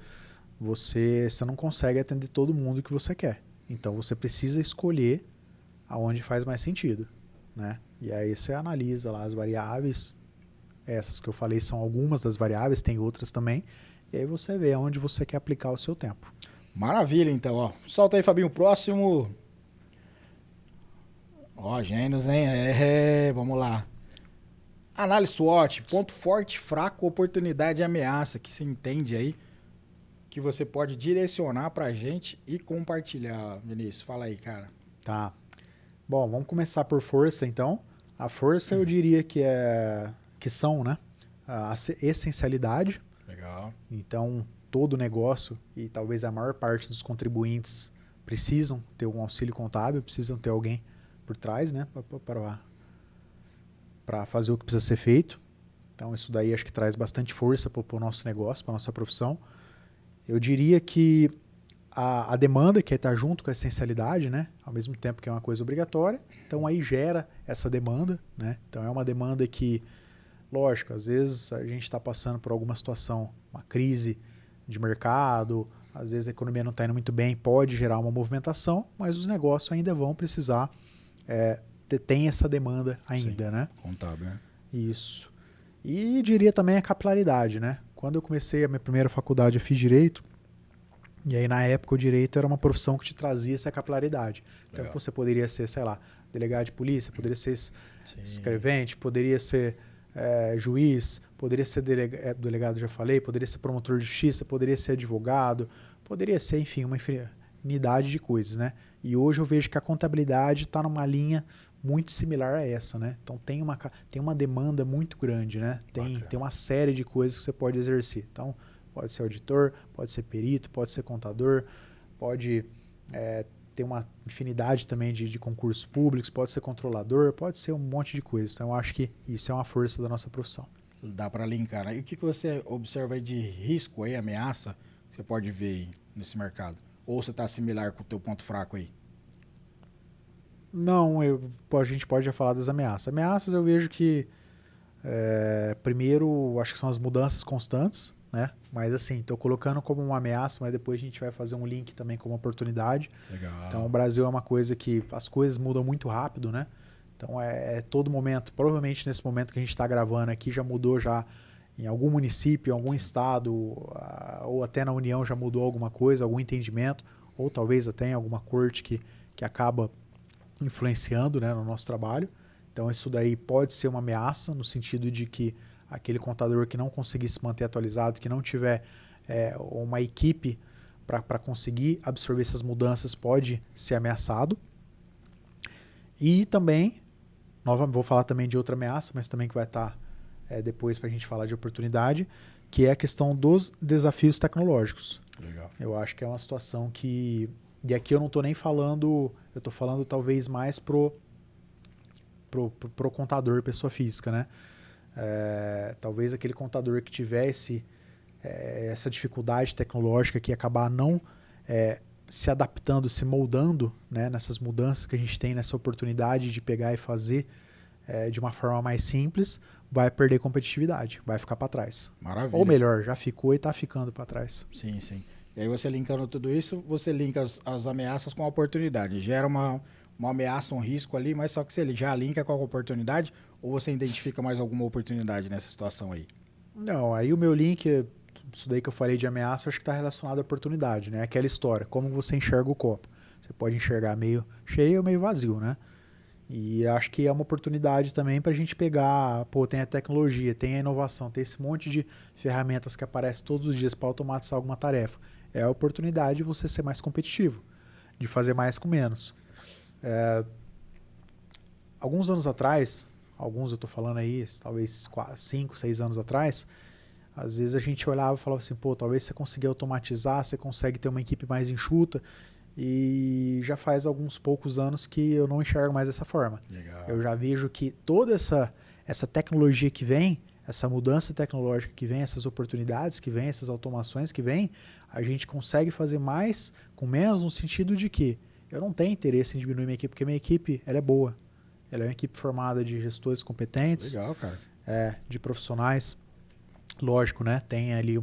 Você não consegue atender todo mundo que você quer. Então, você precisa escolher aonde faz mais sentido, né? E aí você analisa lá as variáveis. Essas que eu falei são algumas das variáveis, tem outras também. E aí você vê aonde você quer aplicar o seu tempo. Maravilha, então, ó. Solta aí, Fabinho, o próximo. Ó, gênios, hein? Vamos lá. Análise SWOT, ponto forte, fraco, oportunidade e ameaça, que você entende aí, que você pode direcionar pra gente e compartilhar, Vinícius. Fala aí, cara. Tá. Bom, vamos começar por força, então. A força eu diria que são, né? A essencialidade. Legal. Então, todo negócio e talvez a maior parte dos contribuintes precisam ter um auxílio contábil, precisam ter alguém por trás, né? Para fazer o que precisa ser feito. Então, isso daí acho que traz bastante força para o nosso negócio, para a nossa profissão. Eu diria que a demanda que está junto com a essencialidade, né? Ao mesmo tempo que é uma coisa obrigatória, então aí gera essa demanda, né? Então é uma demanda que, lógico, às vezes a gente está passando por alguma situação, uma crise de mercado, às vezes a economia não está indo muito bem, pode gerar uma movimentação, mas os negócios ainda vão precisar, tem essa demanda ainda, Sim, né? contábil, né? Isso. E diria também a capilaridade, né? Quando eu comecei a minha primeira faculdade, eu fiz Direito, e aí na época o Direito era uma profissão que te trazia essa capilaridade. Então você poderia ser, sei lá, delegado de polícia, poderia ser escrevente, poderia ser juiz, poderia ser delegado, já falei, poderia ser promotor de justiça, poderia ser advogado, poderia ser, enfim, uma infinidade de coisas, né? E hoje eu vejo que a contabilidade está numa linha muito similar a essa, né? Então tem uma demanda muito grande, né? Tem uma série de coisas que você pode exercer. Então pode ser auditor, pode ser perito, pode ser contador, pode ter uma infinidade também de concursos públicos, pode ser controlador, pode ser um monte de coisas. Então eu acho que isso é uma força da nossa profissão. Dá para linkar. E o que você observa aí de risco aí, ameaça, que você pode ver aí nesse mercado? Ou você está similar com o teu ponto fraco aí? Não, a gente pode já falar das ameaças. Ameaças eu vejo que, primeiro, acho que são as mudanças constantes, né? Mas assim, estou colocando como uma ameaça, mas depois a gente vai fazer um link também como oportunidade. Legal. Então o Brasil é uma coisa que as coisas mudam muito rápido, né? Então todo momento, provavelmente nesse momento que a gente está gravando aqui já mudou já em algum município, em algum estado, ou até na União já mudou alguma coisa, algum entendimento, ou talvez até em alguma corte que acaba influenciando, né, no nosso trabalho. Então isso daí pode ser uma ameaça no sentido de que aquele contador que não conseguir se manter atualizado, que não tiver uma equipe para conseguir absorver essas mudanças, pode ser ameaçado. E também, vou falar também de outra ameaça, mas também que vai estar depois para a gente falar de oportunidade, que é a questão dos desafios tecnológicos. Legal. Eu acho que é uma situação que... E aqui eu não estou nem falando... Eu estou falando talvez mais pro contador, pessoa física, né? Talvez aquele contador que tivesse essa dificuldade tecnológica, que acabar não se adaptando, se moldando, né, nessas mudanças que a gente tem, nessa oportunidade de pegar e fazer de uma forma mais simples, vai perder competitividade, vai ficar para trás. Maravilha. Ou melhor, já ficou e está ficando para trás. Sim, sim. E aí você linkando tudo isso, você linka as ameaças com a oportunidade. Gera uma ameaça, um risco ali, mas só que você já linka com a oportunidade, ou você identifica mais alguma oportunidade nessa situação aí? Não, aí o meu link isso daí que eu falei de ameaça, acho que está relacionado à oportunidade, né? Aquela história, como você enxerga o copo. Você pode enxergar meio cheio ou meio vazio, né? E acho que é uma oportunidade também para a gente pegar, pô, tem a tecnologia, tem a inovação, tem esse monte de ferramentas que aparecem todos os dias para automatizar alguma tarefa. É a oportunidade de você ser mais competitivo, de fazer mais com menos. Alguns anos atrás, eu estou falando aí, talvez 5, 6 anos atrás, às vezes a gente olhava e falava assim, pô, talvez você consiga automatizar, você consegue ter uma equipe mais enxuta, e já faz alguns poucos anos que eu não enxergo mais dessa forma. Legal. Eu já vejo que toda essa tecnologia que vem, essa mudança tecnológica que vem, essas oportunidades que vem, essas automações que vem, a gente consegue fazer mais com menos, no sentido de que eu não tenho interesse em diminuir minha equipe, porque minha equipe ela é boa. Ela é uma equipe formada de gestores competentes, Legal, cara. De profissionais. Lógico, né? Tem ali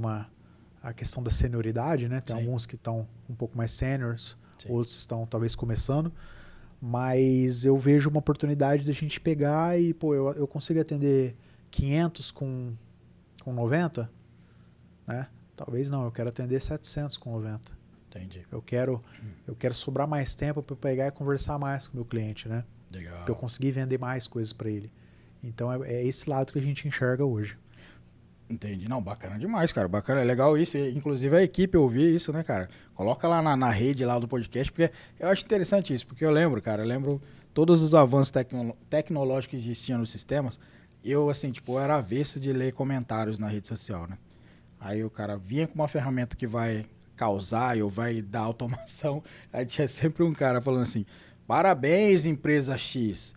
a questão da senioridade, né? Tem Sim. alguns que estão um pouco mais seniors, Sim. outros estão talvez começando, mas eu vejo uma oportunidade de a gente pegar e, pô, eu consigo atender 500 com 90, né? Talvez não, eu quero atender 700 com 90. Entendi. Eu quero sobrar mais tempo para pegar e conversar mais com o meu cliente, né? Legal. Para eu conseguir vender mais coisas para ele. Então é esse lado que a gente enxerga hoje. Entendi. Não, bacana demais, cara. Bacana, é legal isso. Inclusive a equipe ouvir isso, né, cara? Coloca lá na rede lá do podcast, porque eu acho interessante isso. Porque eu lembro, cara, todos os avanços tecnológicos que existiam nos sistemas. Eu, assim, tipo, eu era avesso de ler comentários na rede social, né? Aí o cara vinha com uma ferramenta que vai causar ou vai dar automação. Aí tinha sempre um cara falando assim, parabéns, empresa X.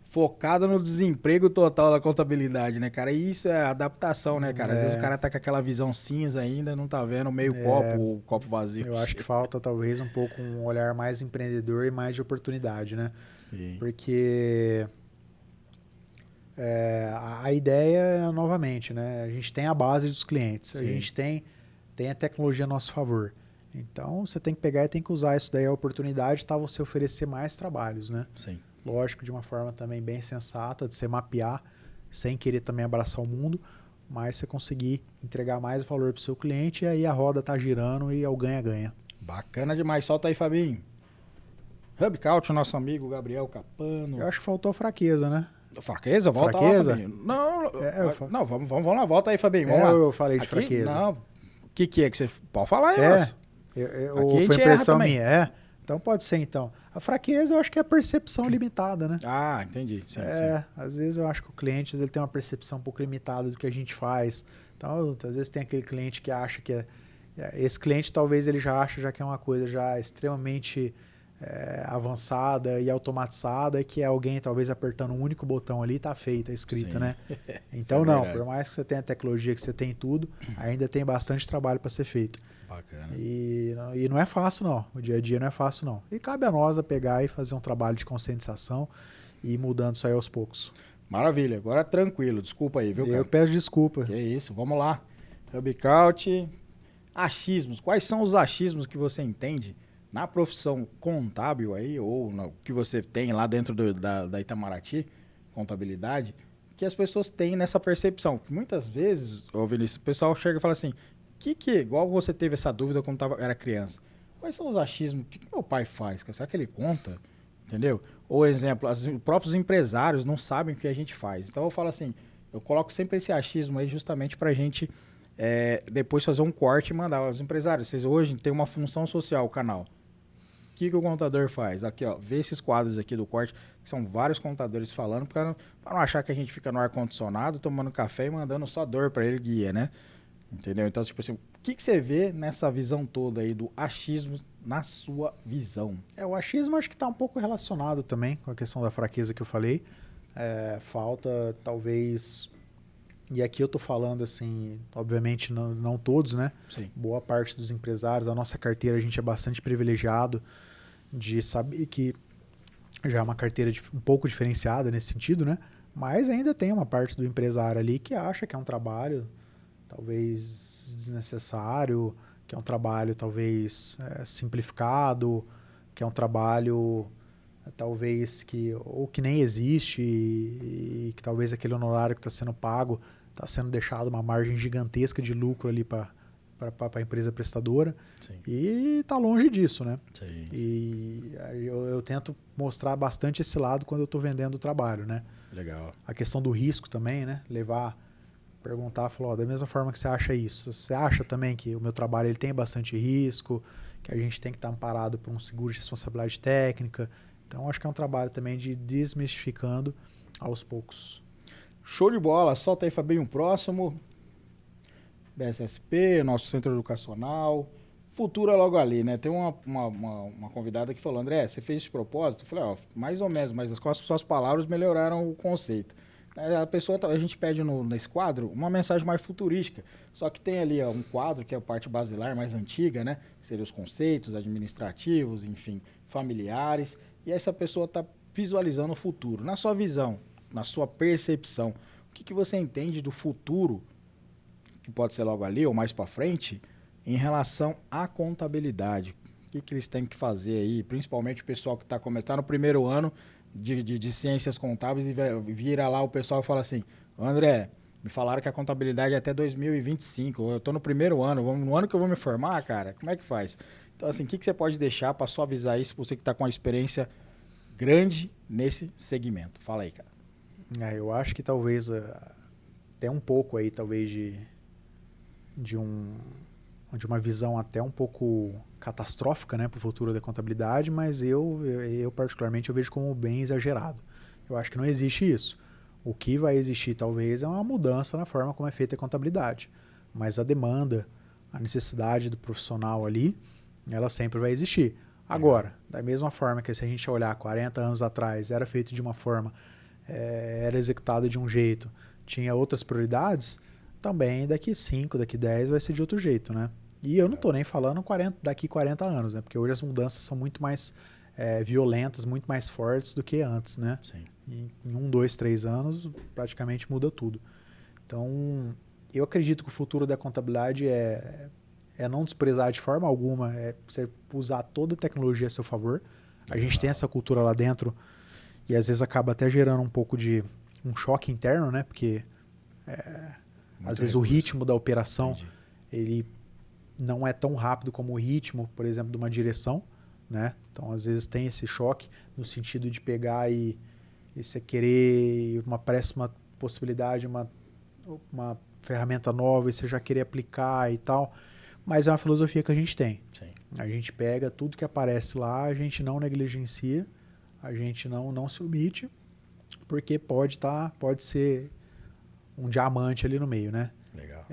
Focada no desemprego total da contabilidade, né, cara? E isso é adaptação, né, cara? Às vezes o cara tá com aquela visão cinza ainda, não tá vendo meio copo ou copo vazio. Eu acho que falta talvez um pouco um olhar mais empreendedor e mais de oportunidade, né? Sim. Porque a ideia é, novamente, né? A gente tem a base dos clientes, Sim. a gente tem a tecnologia a nosso favor. Então, você tem que pegar e tem que usar isso daí, a oportunidade, tá? Você oferecer mais trabalhos, né? Sim. Lógico, de uma forma também bem sensata, de você mapear, sem querer também abraçar o mundo, mas você conseguir entregar mais valor para o seu cliente e aí a roda tá girando e é o ganha-ganha. Bacana demais. Solta aí, Fabinho. Hubcaut, nosso amigo Gabriel Capano. Eu acho que faltou fraqueza, né? Fraqueza? Volta fraqueza? lá, Fabinho. Não, não, vamos lá. Volta aí, Fabinho. Vamos lá. Eu falei de Aqui, fraqueza. Não. O que é que você... Pode falar aí, moço. Ou foi impressão minha? Então pode ser, então. A fraqueza eu acho que é a percepção limitada, né? Ah, entendi. Sim. Às vezes eu acho que o cliente ele tem uma percepção um pouco limitada do que a gente faz. Então, às vezes tem aquele cliente que acha que esse cliente talvez ele já acha que é uma coisa já extremamente avançada e automatizada, que é alguém talvez apertando um único botão ali, tá feita, escrita, né? Então não, por mais que você tenha tecnologia, que você tenha tudo, ainda tem bastante trabalho para ser feito. Bacana. E não é fácil não, o dia a dia não é fácil não. E cabe a nós a pegar e fazer um trabalho de conscientização e ir mudando isso aí aos poucos. Maravilha, agora tranquilo, desculpa aí, viu, cara? Eu peço desculpa. Que isso, vamos lá. Hubcaut, achismos. Quais são os achismos que você entende na profissão contábil aí, ou no que você tem lá dentro da Itamaraty, contabilidade, que as pessoas têm nessa percepção? Que muitas vezes, Vinícius, o pessoal chega e fala assim, igual você teve essa dúvida quando era criança, quais são os achismos? O que meu pai faz? Será que ele conta? Entendeu? Ou exemplo, os próprios empresários não sabem o que a gente faz. Então eu falo assim, eu coloco sempre esse achismo aí justamente pra gente depois fazer um corte e mandar aos empresários. Vocês hoje têm uma função social, o canal. O que o contador faz? Aqui, ó, vê esses quadros aqui do corte, que são vários contadores falando, para não achar que a gente fica no ar-condicionado, tomando café e mandando só dor para ele guia, né? Entendeu? Então, tipo assim, o que você vê nessa visão toda aí do achismo na sua visão? O achismo acho que está um pouco relacionado também com a questão da fraqueza que eu falei. Falta, talvez... E aqui eu estou falando, assim, obviamente não todos, né? Sim. Boa parte dos empresários, a nossa carteira, a gente é bastante privilegiado de saber que já é uma carteira um pouco diferenciada nesse sentido, né? Mas ainda tem uma parte do empresário ali que acha que é um trabalho talvez desnecessário, que é um trabalho talvez simplificado, que é um trabalho talvez que nem existe e que talvez aquele honorário que está sendo pago está sendo deixado uma margem gigantesca de lucro ali para para a empresa prestadora. Sim. E está longe disso, né? Sim. E eu tento mostrar bastante esse lado quando eu estou vendendo o trabalho, né? Legal. A questão do risco também, né? Perguntar, falar, da mesma forma que você acha isso, você acha também que o meu trabalho ele tem bastante risco, que a gente tem que estar amparado por um seguro de responsabilidade técnica. Então, acho que é um trabalho também de desmistificando aos poucos. Show de bola. Solta aí, Fabinho, próximo. BSSP, nosso centro educacional. Futuro é logo ali, né? Tem uma convidada que falou, André, você fez esse propósito? Eu falei, ó, mais ou menos, mas com as suas palavras melhoraram o conceito. A gente pede nesse quadro uma mensagem mais futurística. Só que tem ali um quadro que é a parte basilar mais antiga, né? Que seriam os conceitos administrativos, enfim, familiares. E essa pessoa está visualizando o futuro. Na sua visão, na sua percepção, o que você entende do futuro, que pode ser logo ali ou mais para frente, em relação à contabilidade? O que eles têm que fazer aí, principalmente o pessoal que está no primeiro ano de ciências contábeis e vira lá o pessoal e fala assim, André, me falaram que a contabilidade é até 2025, eu estou no primeiro ano, no ano que eu vou me formar, cara, como é que faz? Então, assim, o que você pode deixar para suavizar isso, você que está com uma experiência grande nesse segmento? Fala aí, cara. Eu acho que talvez até um pouco aí, talvez de uma visão até um pouco catastrófica, né, para o futuro da contabilidade, mas eu particularmente eu vejo como bem exagerado. Eu acho que não existe isso. O que vai existir talvez é uma mudança na forma como é feita a contabilidade, mas a demanda, a necessidade do profissional ali, ela sempre vai existir. Agora, da mesma forma que se a gente olhar 40 anos atrás, era feito de uma forma, era executado de um jeito, tinha outras prioridades, também daqui 5, daqui 10 vai ser de outro jeito, né? E eu não estou nem falando daqui 40 anos, né? Porque hoje as mudanças são muito mais violentas, muito mais fortes do que antes, né? Sim. Em 1, 2, 3 anos, praticamente muda tudo. Então, eu acredito que o futuro da contabilidade é não desprezar de forma alguma, é você usar toda a tecnologia a seu favor. A gente tem essa cultura lá dentro e às vezes acaba até gerando um pouco de um choque interno, né? Porque às vezes o ritmo da operação, ele não é tão rápido como o ritmo, por exemplo, de uma direção, né? Então, às vezes tem esse choque no sentido de pegar e você querer parece uma possibilidade, uma ferramenta nova e você já querer aplicar e tal, mas é uma filosofia que a gente tem. Sim. A gente pega tudo que aparece lá, a gente não negligencia, a gente não se omite, porque pode ser um diamante ali no meio, né? Legal.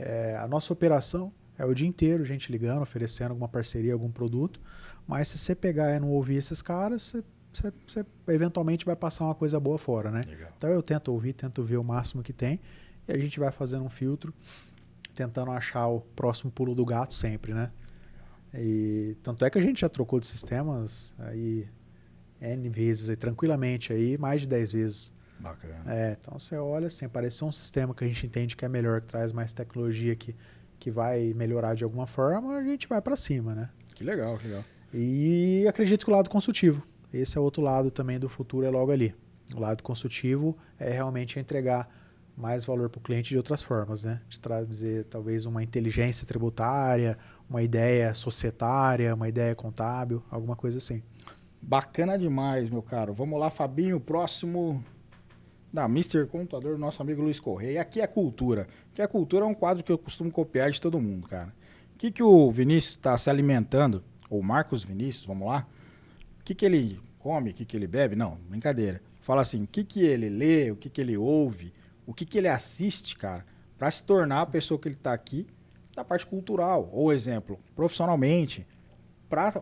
A nossa operação é o dia inteiro, gente ligando, oferecendo alguma parceria, algum produto, mas se você pegar e não ouvir esses caras, você eventualmente vai passar uma coisa boa fora, né? Legal. Então eu tento ouvir, tento ver o máximo que tem e a gente vai fazendo um filtro, tentando achar o próximo pulo do gato sempre, né? E tanto é que a gente já trocou de sistemas aí N vezes, aí, tranquilamente, aí, mais de 10 vezes. Bacana. Então você olha assim, apareceu um sistema que a gente entende que é melhor, que traz mais tecnologia, que vai melhorar de alguma forma, a gente vai para cima, né? Que legal, que legal. E acredito que o lado consultivo, esse é outro lado também do futuro, é logo ali. O lado consultivo é realmente entregar mais valor para o cliente de outras formas, né? De trazer talvez uma inteligência tributária, uma ideia societária, uma ideia contábil, alguma coisa assim. Bacana demais, meu caro. Vamos lá, Fabinho, próximo da Mr. Contador, nosso amigo Luiz Correia. Aqui é cultura. Aqui a cultura é um quadro que eu costumo copiar de todo mundo, cara. O que o Vinícius está se alimentando, ou Marcos Vinícius, vamos lá? O que ele come, o que ele bebe? Não, brincadeira. Fala assim, o que ele lê, o que ele ouve, o que ele assiste, cara, para se tornar a pessoa que ele está aqui da parte cultural. Ou exemplo, profissionalmente.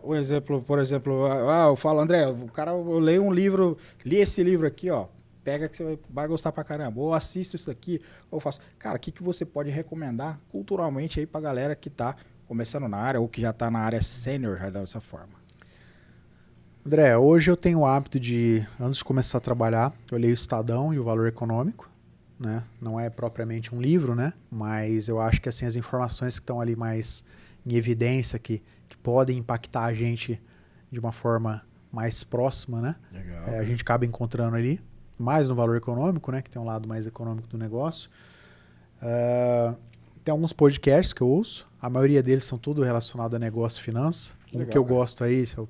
O exemplo, por exemplo, eu falo, André, eu leio um livro, li esse livro aqui, ó, pega que você vai gostar pra caramba, ou assisto isso daqui, ou faço. Cara, o que você pode recomendar culturalmente aí pra galera que tá começando na área, ou que já tá na área sênior, já dessa forma? André, hoje eu tenho o hábito de, antes de começar a trabalhar, eu leio o Estadão e o Valor Econômico, né? Não é propriamente um livro, né? Mas eu acho que assim, as informações que estão ali mais em evidência, que podem impactar a gente de uma forma mais próxima, né? Legal. A gente acaba encontrando ali, mais no Valor Econômico, né? Que tem um lado mais econômico do negócio. Tem alguns podcasts que eu ouço, a maioria deles são tudo relacionado a negócio e finanças. Legal, que eu cara. gosto aí, eu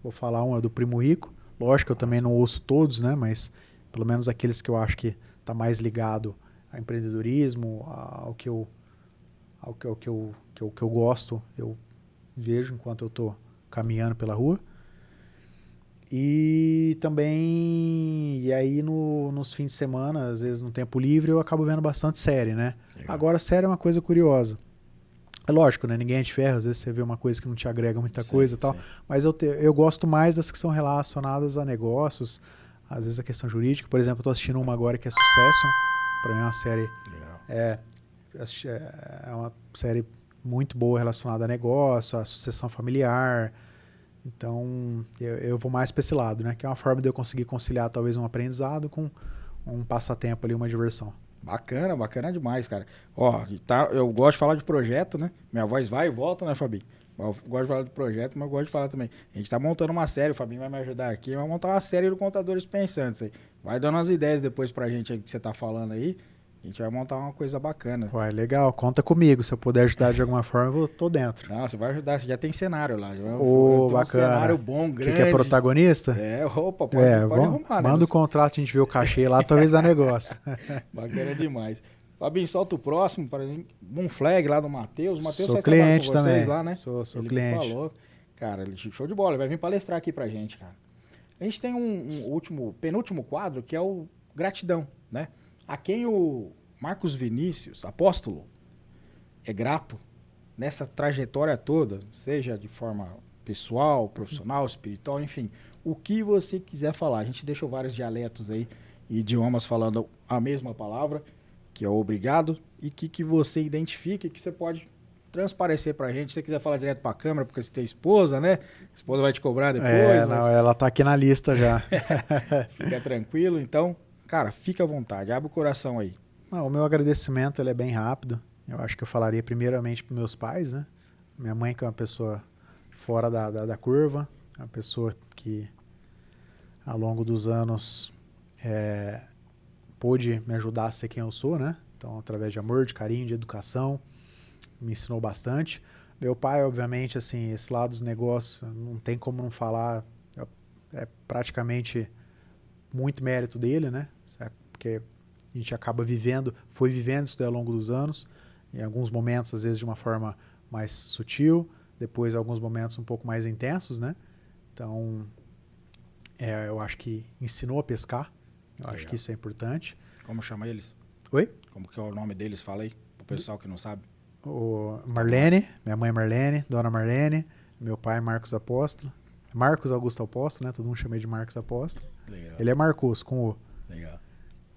vou falar é do Primo Rico. Lógico que eu também não ouço todos, né? Mas pelo menos aqueles que eu acho que tá mais ligado a empreendedorismo, ao que eu gosto, eu vejo enquanto eu estou caminhando pela rua. E também, nos fins de semana, às vezes no tempo livre, eu acabo vendo bastante série, né? Legal. Agora, série é uma coisa curiosa. É lógico, né? Ninguém é de ferro, às vezes você vê uma coisa que não te agrega muita coisa e tal. Sim. Mas eu gosto mais das que são relacionadas a negócios, às vezes a questão jurídica. Por exemplo, eu tô assistindo uma agora que é Succession. Para mim é uma série... Legal. É uma série muito boa relacionada a negócio, a sucessão familiar. Então, eu vou mais para esse lado, né? Que é uma forma de eu conseguir conciliar talvez um aprendizado com um passatempo ali, uma diversão. Bacana demais, cara. Ó, eu gosto de falar de projeto, né? Minha voz vai e volta, né, Fabinho? Eu gosto de falar de projeto, mas eu gosto de falar também. A gente tá montando uma série, o Fabinho vai me ajudar aqui, vai montar uma série do Contadores Pensantes aí. Vai dando umas ideias depois pra gente aí que você tá falando aí. A gente vai montar uma coisa bacana. Ué, legal, conta comigo. Se eu puder ajudar de alguma forma, eu tô dentro. Não, você vai ajudar, você já tem cenário lá. Tem um bacana. cenário bom, grande. Que é protagonista? Opa, pode arrumar, né? Manda o contrato, a gente vê o cachê lá, talvez dá negócio. Bacana demais. Fabinho, solta o próximo para um flag lá do Matheus. O Matheus Sou faz trabalho cliente com vocês também. lá, né? Sou Ele cliente. me falou. Cara, show de bola. Ele vai vir palestrar aqui pra gente, cara. A gente tem penúltimo quadro, que é o gratidão, né? A quem o Marcos Vinícius, apóstolo, é grato nessa trajetória toda, seja de forma pessoal, profissional, espiritual, enfim. O que você quiser falar. A gente deixou vários dialetos aí, idiomas falando a mesma palavra, que é o obrigado, e que você identifica e que você pode transparecer pra gente. Se você quiser falar direto pra câmera, porque você tem esposa, né? A esposa vai te cobrar depois. Ela tá aqui na lista já. Fica tranquilo. Então, cara, fica à vontade. Abre o coração aí. Não, o meu agradecimento ele é bem rápido. Eu acho que eu falaria primeiramente para meus pais, né? Minha mãe, que é uma pessoa fora da curva, uma pessoa que ao longo dos anos pôde me ajudar a ser quem eu sou, né? Então, através de amor, de carinho, de educação, me ensinou bastante. Meu pai, obviamente, assim, esse lado dos negócios, não tem como não falar, é praticamente muito mérito dele, né? Porque a gente acaba foi vivendo isso daí ao longo dos anos, em alguns momentos, às vezes, de uma forma mais sutil, depois, alguns momentos um pouco mais intensos, né? Então, eu acho que ensinou a pescar, eu acho que isso é importante. Como chama eles? Oi? Como que é o nome deles? Fala aí, pro pessoal que não sabe. O Marlene, minha mãe Marlene, Dona Marlene, meu pai Marcos Apóstolo, Marcos Augusto Apóstolo, né? Todo mundo chama ele de Marcos Apóstolo. Legal. Ele é Marcos, com O. Legal.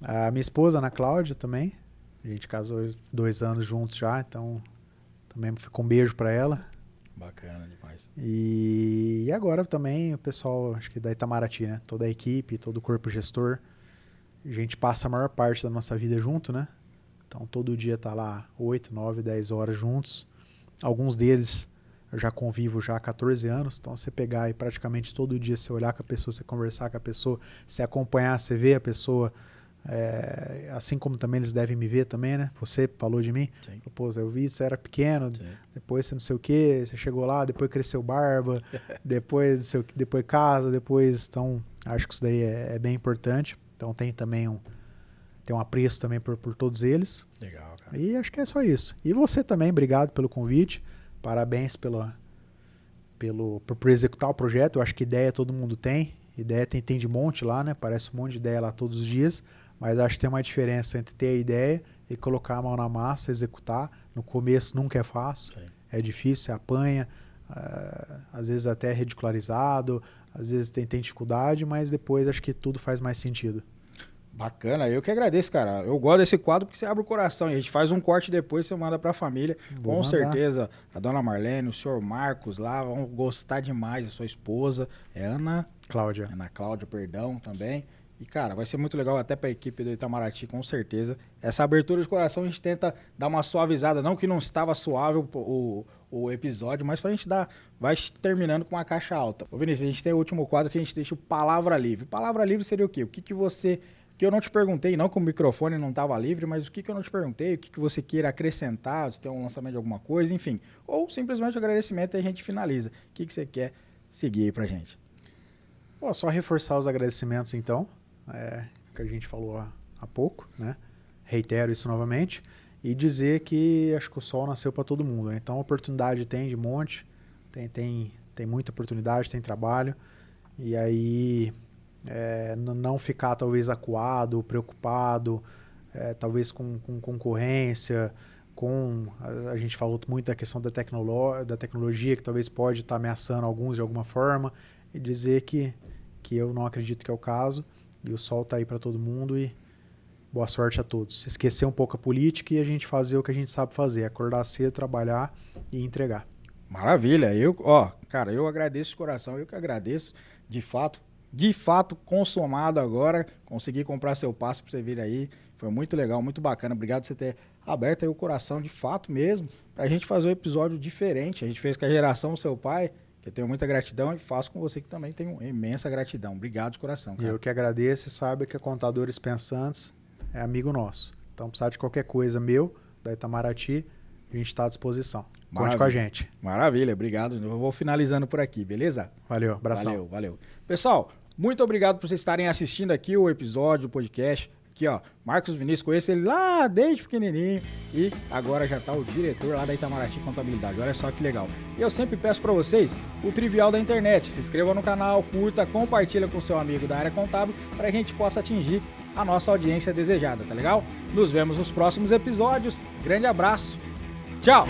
A minha esposa, Ana Cláudia, também. A gente casou 2 anos juntos já, então também ficou um beijo para ela. Bacana demais. E agora também o pessoal, acho que da Itamaraty, né? Toda a equipe, todo o corpo gestor. A gente passa a maior parte da nossa vida junto, né? Então todo dia tá lá 8, 9, 10 horas juntos. Alguns deles eu já convivo já há 14 anos, então você pegar e praticamente todo dia você olhar com a pessoa, você conversar com a pessoa, você acompanhar, você ver a pessoa, assim como também eles devem me ver também, né? Você falou de mim, pô, eu vi, você era pequeno, depois você não sei o que, você chegou lá, depois cresceu barba, depois casa, depois, então acho que isso daí é bem importante. Então tem também tem um apreço também por todos eles. Legal, cara. E acho que é só isso. E você também, obrigado pelo convite. Parabéns por executar o projeto. Eu acho que ideia todo mundo tem. Ideia tem de monte lá, né? Parece um monte de ideia lá todos os dias. Mas acho que tem uma diferença entre ter a ideia e colocar a mão na massa, executar. No começo nunca é fácil. Sim. É difícil, você apanha. Às vezes até é ridicularizado. Às vezes tem dificuldade, mas depois acho que tudo faz mais sentido. Bacana, eu que agradeço, cara. Eu gosto desse quadro porque você abre o coração e a gente faz um corte depois, você manda pra família. Com certeza, a dona Marlene, o senhor Marcos lá vão gostar demais, a sua esposa, Ana Cláudia, perdão, também. E, cara, vai ser muito legal até pra equipe do Itamaraty, com certeza. Essa abertura de coração a gente tenta dar uma suavizada, não que não estava suave o episódio, mas pra gente vai terminando com uma caixa alta. Ô Vinícius, a gente tem o último quadro que a gente deixa o Palavra Livre. Palavra Livre seria o quê? O que você que eu não te perguntei, não que o microfone não estava livre, mas o que eu não te perguntei, o que você queira acrescentar, se tem um lançamento de alguma coisa, enfim. Ou simplesmente agradecimento e a gente finaliza. O que você quer seguir aí pra gente? Pô, só reforçar os agradecimentos, então, que a gente falou há pouco, né? Reitero isso novamente. E dizer que acho que o sol nasceu para todo mundo, né? Então, oportunidade tem de monte, tem muita oportunidade, tem trabalho. E aí, não ficar talvez acuado, preocupado, talvez com concorrência, a gente falou muito da questão da tecnologia, que talvez pode estar ameaçando alguns de alguma forma, e dizer que eu não acredito que é o caso, e o sol está aí para todo mundo, e boa sorte a todos. Esquecer um pouco a política e a gente fazer o que a gente sabe fazer, acordar cedo, trabalhar e entregar. Maravilha, cara, eu agradeço de coração, eu que agradeço, de fato, consumado agora, consegui comprar seu passe para você vir aí, foi muito legal, muito bacana, obrigado por você ter aberto aí o coração, de fato mesmo, pra gente fazer um episódio diferente, a gente fez com a geração do seu pai, que eu tenho muita gratidão, e faço com você que também tenho imensa gratidão, obrigado de coração, cara. Eu que agradeço e sabe que a Contadores Pensantes é amigo nosso, então precisar de qualquer coisa meu, da Itamaraty, a gente está à disposição. Conte com a gente. Maravilha, obrigado. Eu vou finalizando por aqui, beleza? Valeu, abração. Valeu. Pessoal, muito obrigado por vocês estarem assistindo aqui o episódio, o podcast. Aqui, ó, Marcos Vinícius, conheço ele lá desde pequenininho e agora já tá o diretor lá da Itamaraty Contabilidade. Olha só que legal. E eu sempre peço para vocês o trivial da internet. Se inscreva no canal, curta, compartilha com seu amigo da área contábil para a gente possa atingir a nossa audiência desejada, tá legal? Nos vemos nos próximos episódios. Grande abraço. Tchau!